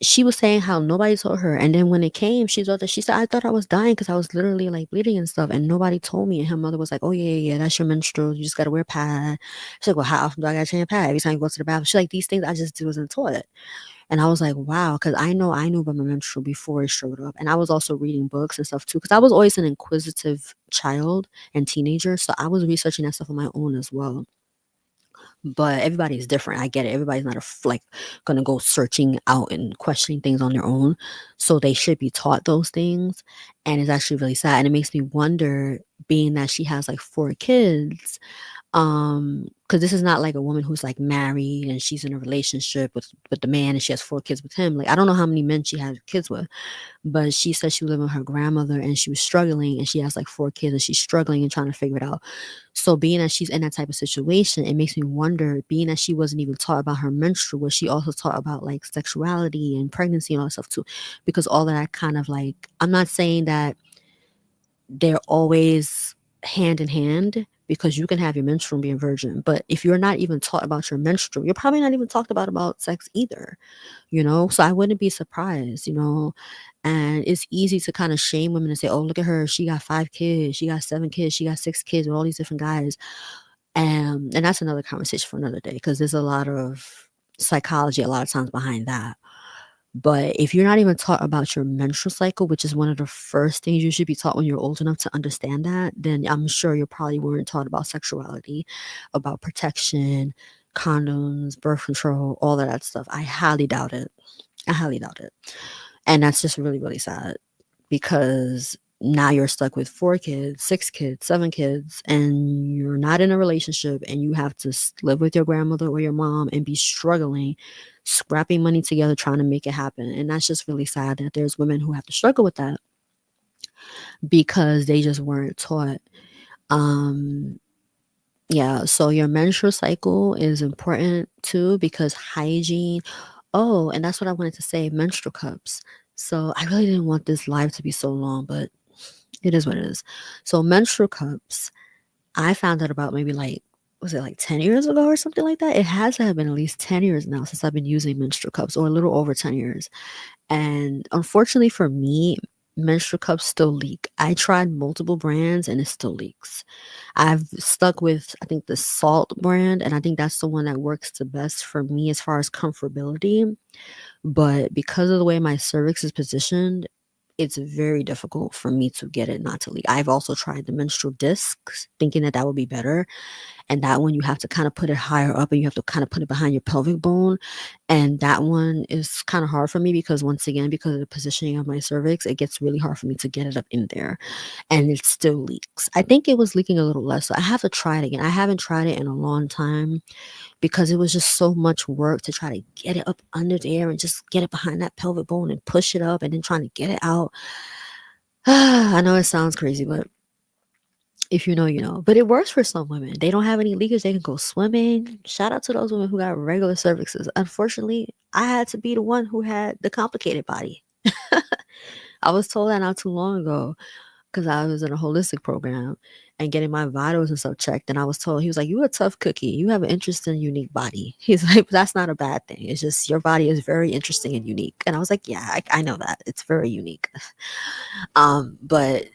she was saying how nobody told her, and then when it came, she said, I thought I was dying because I was literally like bleeding and stuff, and nobody told me. And her mother was like, oh yeah, yeah, yeah, that's your menstrual, you just gotta wear a pad. She's like, well, how often do I gotta change a pad? Every time you go to the bathroom. She's like, these things I just wasn't taught. And I was like, wow, because I knew about my menstrual before it showed up. And I was also reading books and stuff too, because I was always an inquisitive child and teenager, so I was researching that stuff on my own as well. But everybody is different. I get it. Everybody's not like gonna go searching out and questioning things on their own. So they should be taught those things. And it's actually really sad. And it makes me wonder, being that she has like 4 kids, because this is not like a woman who's like married and she's in a relationship with the man and she has 4 kids with him. Like, I don't know how many men she had kids with, but she said she was living with her grandmother and she was struggling, and she has like 4 kids and she's struggling and trying to figure it out. So being that she's in that type of situation, it makes me wonder, being that she wasn't even taught about her menstrual, was she also taught about like sexuality and pregnancy and all that stuff too? Because all of that kind of like, I'm not saying that they're always hand in hand, because you can have your menstrual and be a virgin. But if you're not even taught about your menstrual, you're probably not even talked about sex either, So I wouldn't be surprised. And it's easy to kind of shame women and say, oh, look at her. She got 5 kids. She got 7 kids. She got 6 kids with all these different guys. And that's another conversation for another day, because there's a lot of psychology a lot of times behind that. But if you're not even taught about your menstrual cycle, which is one of the first things you should be taught when you're old enough to understand that, then I'm sure you probably weren't taught about sexuality, about protection, condoms, birth control, all of that stuff. I highly doubt it. I highly doubt it. And that's just really, really sad, because now you're stuck with 4 kids, 6 kids, 7 kids, and you're not in a relationship, and you have to live with your grandmother or your mom and be struggling, scrapping money together, trying to make it happen. And that's just really sad that there's women who have to struggle with that because they just weren't taught. Um, yeah, so your menstrual cycle is important too, because hygiene. Oh, and that's what I wanted to say, menstrual cups. So I really didn't want this live to be so long, but It is what it is. So menstrual cups, I found out about maybe like, was it like 10 years ago or something like that? It has to have been at least 10 years now since I've been using menstrual cups, or a little over 10 years. And unfortunately for me, menstrual cups still leak. I tried multiple brands and it still leaks. I've stuck with, I think, the Salt brand, and I think that's the one that works the best for me as far as comfortability. But because of the way my cervix is positioned, it's very difficult for me to get it not to leak. I've also tried the menstrual discs, thinking that that would be better. And that one, you have to kind of put it higher up and you have to kind of put it behind your pelvic bone. And that one is kind of hard for me because, once again, because of the positioning of my cervix, it gets really hard for me to get it up in there. And it still leaks. I think it was leaking a little less. So I have to try it again. I haven't tried it in a long time because it was just so much work to try to get it up under there and just get it behind that pelvic bone and push it up and then trying to get it out. I know it sounds crazy, but if you know, you know. But it works for some women. They don't have any leakage. They can go swimming. Shout out to those women who got regular cervixes. Unfortunately, I had to be the one who had the complicated body. I was told that not too long ago because I was in a holistic program and getting my vitals and stuff checked. And I was told, he was like, "You a tough cookie. You have an interesting, unique body." He's like, "But that's not a bad thing. It's just your body is very interesting and unique." And I was like, "Yeah, I know that. It's very unique." But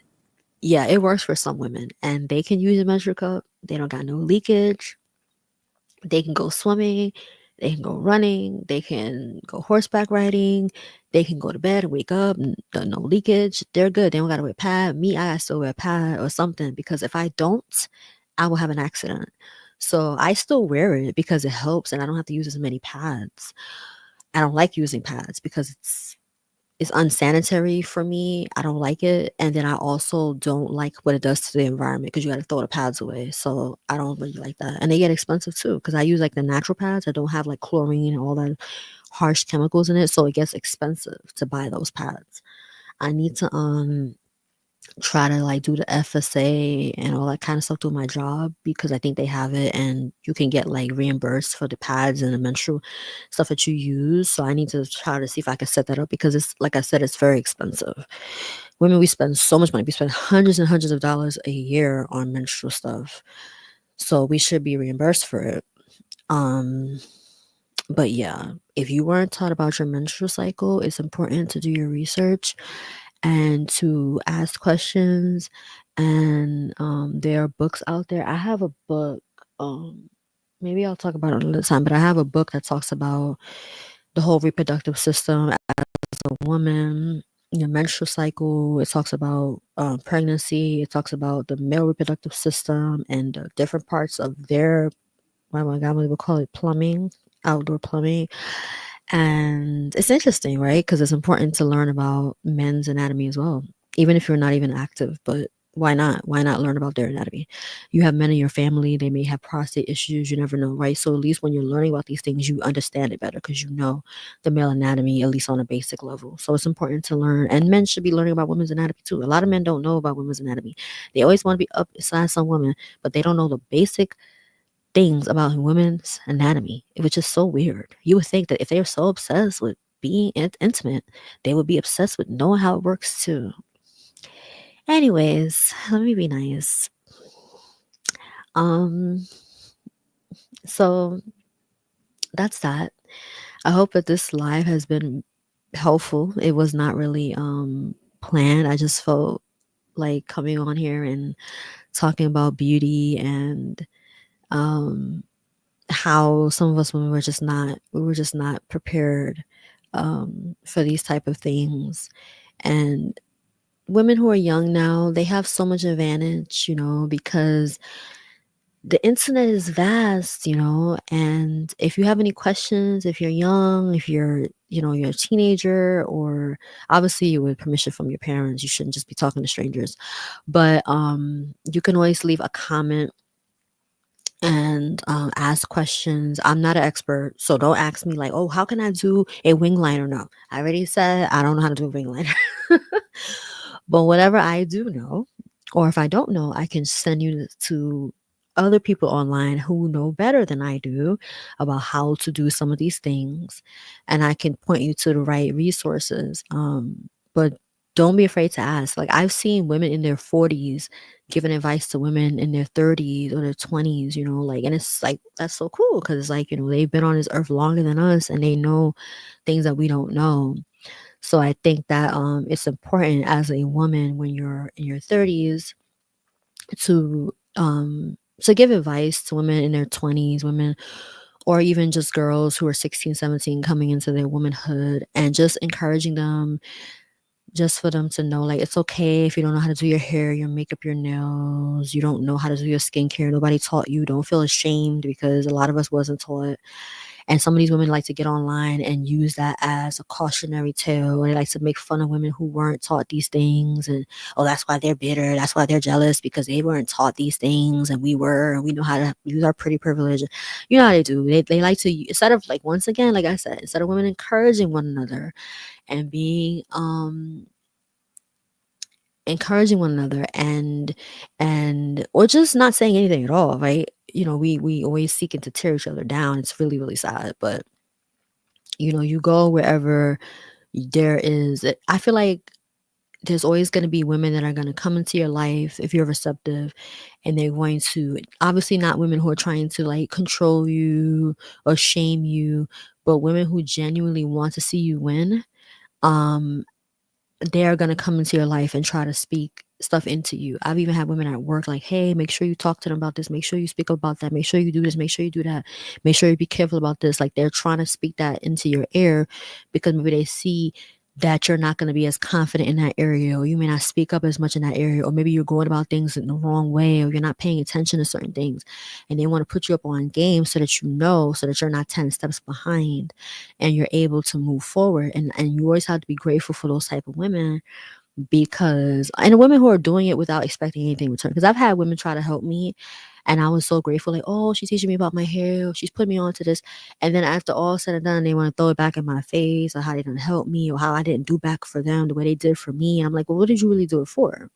yeah, it works for some women and they can use a measure cup. They don't got no leakage. They can go swimming, they can go running, they can go horseback riding, they can go to bed and wake up, no leakage. They're good. They don't gotta wear a pad. Me, I gotta still wear a pad or something because if I don't, I will have an accident. So I still wear it because it helps and I don't have to use as many pads. I don't like using pads because it's unsanitary for me. I don't like it. And then I also don't like what it does to the environment because you got to throw the pads away. So I don't really like that. And they get expensive too because I use like the natural pads. I don't have like chlorine and all that harsh chemicals in it. So it gets expensive to buy those pads. I need to try to like do the FSA and all that kind of stuff through my job because I think they have it and you can get like reimbursed for the pads and the menstrual stuff that you use. So I need to try to see if I can set that up because it's like I said, it's very expensive. Women, we spend so much money. We spend hundreds and hundreds of dollars a year on menstrual stuff. So we should be reimbursed for it. Um but yeah, if you weren't taught about your menstrual cycle, it's important to do your research and to ask questions. And there are books out there. I have a book. Um, Maybe I'll talk about it another time. But I have a book that talks about the whole reproductive system as a woman, your menstrual cycle. It talks about pregnancy. It talks about the male reproductive system and the different parts of their, what my grandmother would call it, plumbing, outdoor plumbing. And it's interesting, right? Because it's important to learn about men's anatomy as well, even if you're not even active. But why not? Why not learn about their anatomy? You have men in your family, they may have prostate issues, you never know, right? So at least when you're learning about these things, you understand it better because you know the male anatomy, at least on a basic level. So it's important to learn. And men should be learning about women's anatomy too. A lot of men don't know about women's anatomy. They always want to be up beside some women, but they don't know the basic things about women's anatomy, which is so weird. You would think that if they are so obsessed with being intimate, they would be obsessed with knowing how it works too. Anyways, let me be nice. Um, so that's that. I hope that this live has been helpful. It was not really planned. I just felt like coming on here and talking about beauty and um how some of us women were just not, we were just not prepared for these type of things. And women who are young now, they have so much advantage, you know, because the internet is vast, you know. And if you have any questions, if you're young, if you're, you know, you're a teenager, or obviously with permission from your parents, you shouldn't just be talking to strangers, but you can always leave a comment and ask questions. I'm not an expert, so don't ask me like, "Oh, how can I do a wing liner?" No, I already said I don't know how to do a wing liner. But whatever I do know, or if I don't know, I can send you to other people online who know better than I do about how to do some of these things, and I can point you to the right resources. But don't be afraid to ask. Like, I've seen women in their 40s giving advice to women in their 30s or their 20s, like, and it's like, that's so cool because it's like, they've been on this earth longer than us and they know things that we don't know. So I think that it's important as a woman when you're in your 30s to give advice to women in their 20s, women or even just girls who are 16, 17 coming into their womanhood, and just encouraging them, just for them to know, like, it's okay if you don't know how to do your hair, your makeup, your nails, you don't know how to do your skincare, nobody taught you. Don't feel ashamed because a lot of us wasn't taught. And some of these women like to get online and use that as a cautionary tale. They like to make fun of women who weren't taught these things. And, oh, that's why they're bitter. That's why they're jealous because they weren't taught these things and we were. And we know how to use our pretty privilege. You know how they do. They like to, instead of, like, once again, like I said, instead of women encouraging one another and being, encouraging one another and or just not saying anything at all, right? We always seeking to tear each other down. It's really, really sad. But you go wherever there is, I feel like there's always going to be women that are going to come into your life if you're receptive, and they're going to, obviously not women who are trying to, like, control you or shame you, but women who genuinely want to see you win. um they're gonna come into your life and try to speak stuff into you. I've even had women at work like, hey, make sure you talk to them about this, make sure you speak about that, make sure you do this, make sure you do that, make sure you be careful about this. Like, they're trying to speak that into your ear because maybe they see that you're not going to be as confident in that area, or you may not speak up as much in that area, or maybe you're going about things in the wrong way, or you're not paying attention to certain things, and they want to put you up on game so that so that you're not 10 steps behind and you're able to move forward. And you always have to be grateful for those type of women, because and the women who are doing it without expecting anything in return. Because I've had women try to help me and I was so grateful, like, oh, she's teaching me about my hair, or she's putting me on to this. And then after all said and done, they want to throw it back in my face, or how they didn't help me, or how I didn't do back for them the way they did for me. And I'm like, well, what did you really do it for?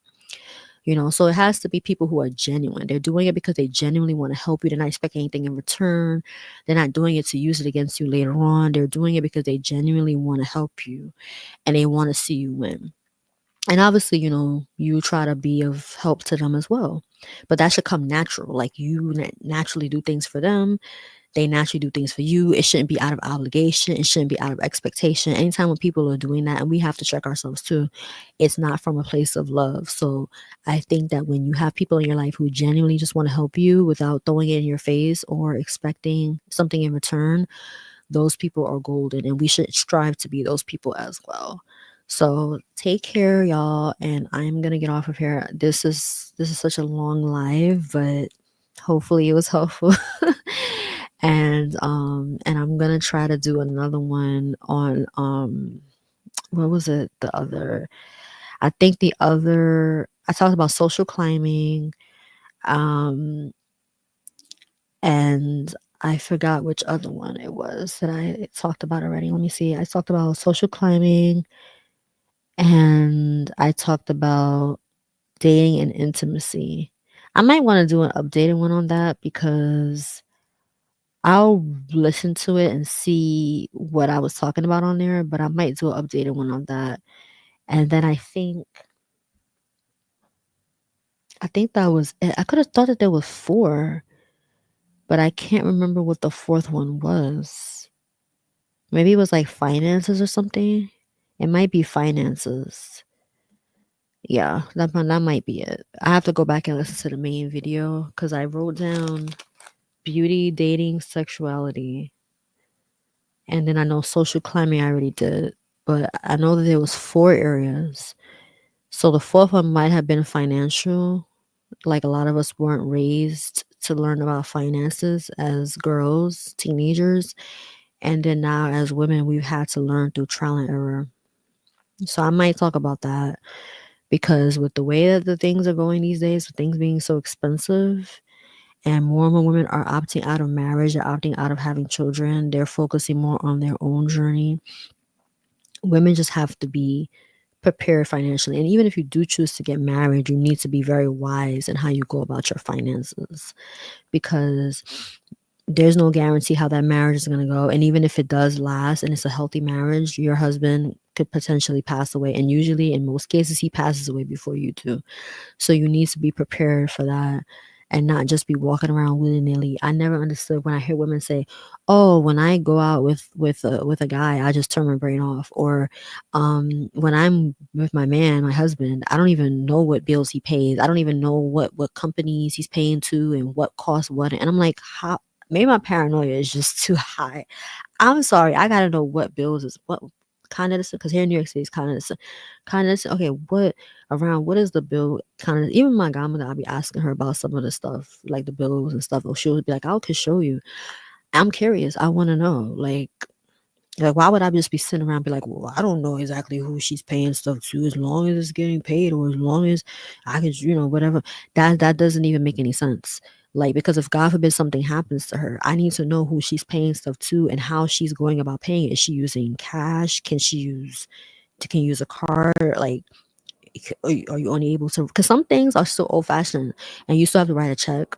So it has to be people who are genuine. They're doing it because they genuinely want to help you. They're not expecting anything in return. They're not doing it to use it against you later on. They're doing it because they genuinely want to help you and they want to see you win. And obviously, you try to be of help to them as well. But that should come natural. Like, you naturally do things for them. They naturally do things for you. It shouldn't be out of obligation. It shouldn't be out of expectation. Anytime when people are doing that, and we have to check ourselves too, it's not from a place of love. So I think that when you have people in your life who genuinely just want to help you without throwing it in your face or expecting something in return, those people are golden, and we should strive to be those people as well. So take care, y'all, and I'm gonna get off of here. This is such a long live, but hopefully it was helpful. And I'm gonna try to do another one on what was it? The other, I think the other, I talked about social climbing, um and I forgot which other one it was that I talked about already. Let me see. I talked about social climbing, and I talked about dating and intimacy. I might want to do an updated one on that because I'll listen to it and see what I was talking about on there, but I might do an updated one on that. And then I think that was it. I could have thought that there was four, but I can't remember what the fourth one was. Maybe it was like finances or something. It might be finances. Yeah, that might be it. I have to go back and listen to the main video because I wrote down beauty, dating, sexuality, and then I know social climbing I already did, but I know that there was four areas. So the fourth one might have been financial. Like, a lot of us weren't raised to learn about finances as girls, teenagers, and then now as women we've had to learn through trial and error. So I might talk about that because with the way that the things are going these days, with things being so expensive, and more women are opting out of marriage, they're opting out of having children, they're focusing more on their own journey. Women just have to be prepared financially. And even if you do choose to get married, you need to be very wise in how you go about your finances, because there's no guarantee how that marriage is going to go. And even if it does last and it's a healthy marriage, your husband could potentially pass away. And usually, in most cases, he passes away before you do. So you need to be prepared for that and not just be walking around willy-nilly. I never understood when I hear women say, "Oh, when I go out with a guy, I just turn my brain off." Or when I'm with my man, my husband, I don't even know what bills he pays. I don't even know what companies he's paying to and what costs what. And I'm like, how maybe my paranoia is just too high. I'm sorry, I gotta know what bills is what kind of this because here in New York City is kind of okay, what is the bill kind of even my godmother, I'll be asking her about some of the stuff, like the bills and stuff. Or she'll be like, I could show you. I'm curious. I wanna know. Like, why would I just be sitting around and be like, well, I don't know exactly who she's paying stuff to as long as it's getting paid or as long as I could, whatever. That doesn't even make any sense. Like, because if God forbid something happens to her, I need to know who she's paying stuff to and how she's going about paying it. Is she using cash? Can you use a card? Like, are you only able to? Because some things are so old fashioned, and you still have to write a check.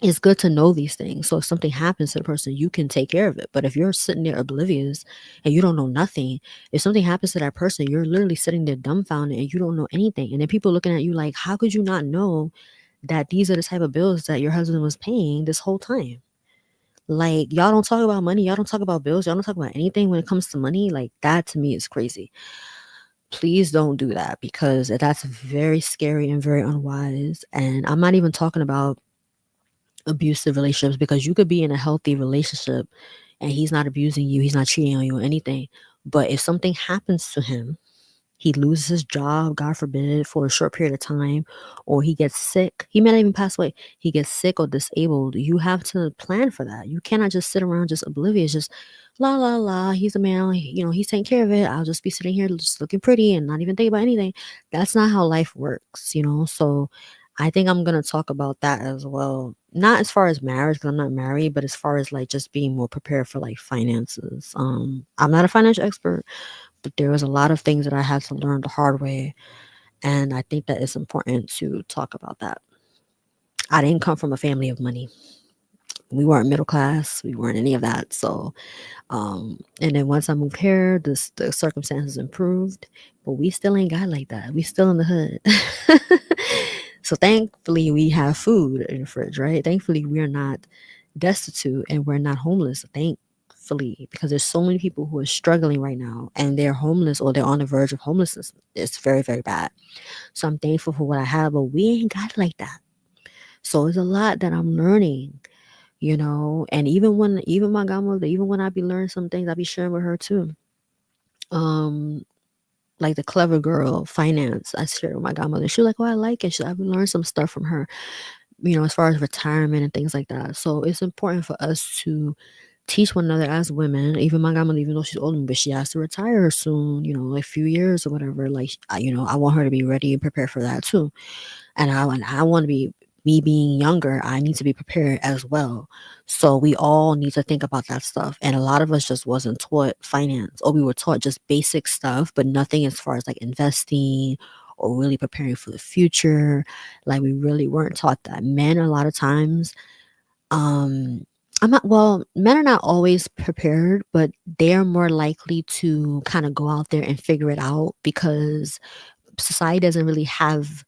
It's good to know these things. So if something happens to the person, you can take care of it. But if you're sitting there oblivious and you don't know nothing, if something happens to that person, you're literally sitting there dumbfounded and you don't know anything. And then people looking at you like, how could you not know that these are the type of bills that your husband was paying this whole time? Like, y'all don't talk about money. Y'all don't talk about bills. Y'all don't talk about anything when it comes to money. Like, that to me is crazy. Please don't do that because that's very scary and very unwise. And I'm not even talking about abusive relationships because you could be in a healthy relationship and he's not abusing you, he's not cheating on you or anything. But if something happens to him, he loses his job, God forbid, for a short period of time, or he gets sick. He may not even pass away. He gets sick or disabled. You have to plan for that. You cannot just sit around just oblivious, just la la la. He's a man, he's taking care of it. I'll just be sitting here just looking pretty and not even think about anything. That's not how life works. So I think I'm gonna talk about that as well. Not as far as marriage, because I'm not married, but as far as like just being more prepared for like finances. I'm not a financial expert, but there was a lot of things that I had to learn the hard way. And I think that it's important to talk about that. I didn't come from a family of money. We weren't middle class. We weren't any of that. So, and then once I moved here, the circumstances improved, but we still ain't got like that. We still in the hood. So thankfully we have food in the fridge, right? Thankfully we are not destitute and we're not homeless. Thankfully, because there's so many people who are struggling right now and they're homeless or they're on the verge of homelessness. It's very, very bad. So I'm thankful for what I have, but we ain't got it like that. So it's a lot that I'm learning. And even my godmother, even when I be learning some things, I be sharing with her too. Um, like the clever girl finance, I shared with my godmother. She was like, "Oh, I like it." I've learned some stuff from her, as far as retirement and things like that. So it's important for us to teach one another as women. Even my godmother, even though she's older, but she has to retire soon, like a few years or whatever. Like, I want her to be ready and prepared for that too. And I want to be me being younger, I need to be prepared as well. So we all need to think about that stuff. And a lot of us just wasn't taught finance, or we were taught just basic stuff, but nothing as far as like investing or really preparing for the future. Like, we really weren't taught that. Men, a lot of times, um, I'm not, well, men are not always prepared, but they're more likely to kind of go out there and figure it out because society doesn't really have,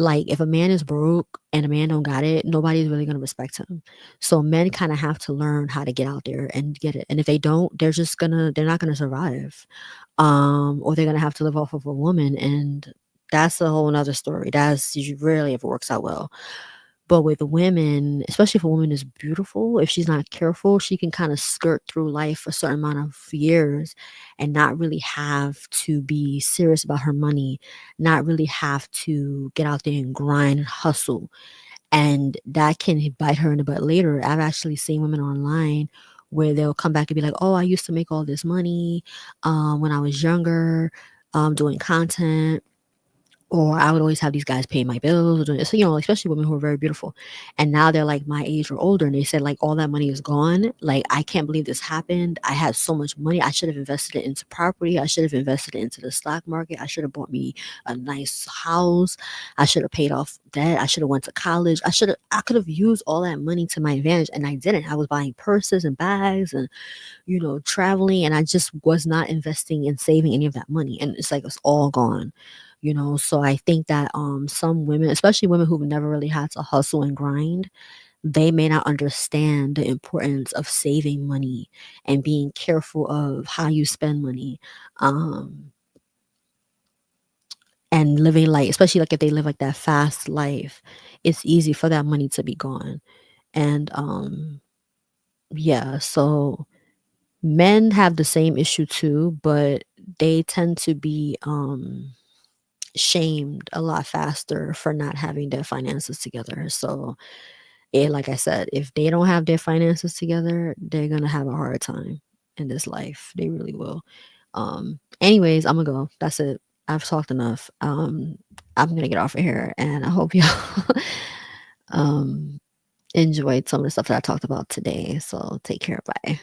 like, if a man is broke and a man don't got it, nobody's really gonna respect him. So men kind of have to learn how to get out there and get it. And if they don't, they're not gonna survive. Or they're gonna have to live off of a woman, and that's a whole nother story. That's usually rarely ever works out well. But with women, especially if a woman is beautiful, if she's not careful, she can kind of skirt through life a certain amount of years and not really have to be serious about her money, not really have to get out there and grind and hustle. And that can bite her in the butt later. I've actually seen women online where they'll come back and be like, "Oh, I used to make all this money when I was younger, doing content." or I would always have these guys pay my bills, so, especially women who are very beautiful. And now they're like my age or older, and they said like all that money is gone. Like, I can't believe this happened. I had so much money. I should have invested it into property. I should have invested it into the stock market. I should have bought me a nice house. I should have paid off debt. I should have went to college. I could have used all that money to my advantage, and I didn't. I was buying purses and bags and traveling, and I just was not investing and saving any of that money. And it's like it's all gone. So I think that some women, especially women who've never really had to hustle and grind, they may not understand the importance of saving money and being careful of how you spend money. Um and living like, especially like if they live like that fast life, it's easy for that money to be gone. And yeah, so men have the same issue too, but they tend to be shamed a lot faster for not having their finances together. So, like I said, if they don't have their finances together, they're gonna have a hard time in this life. They really will. Anyways, I'm gonna go. That's it. I've talked enough. I'm gonna get off of here, and I hope y'all um enjoyed some of the stuff that I talked about today. So take care. Bye.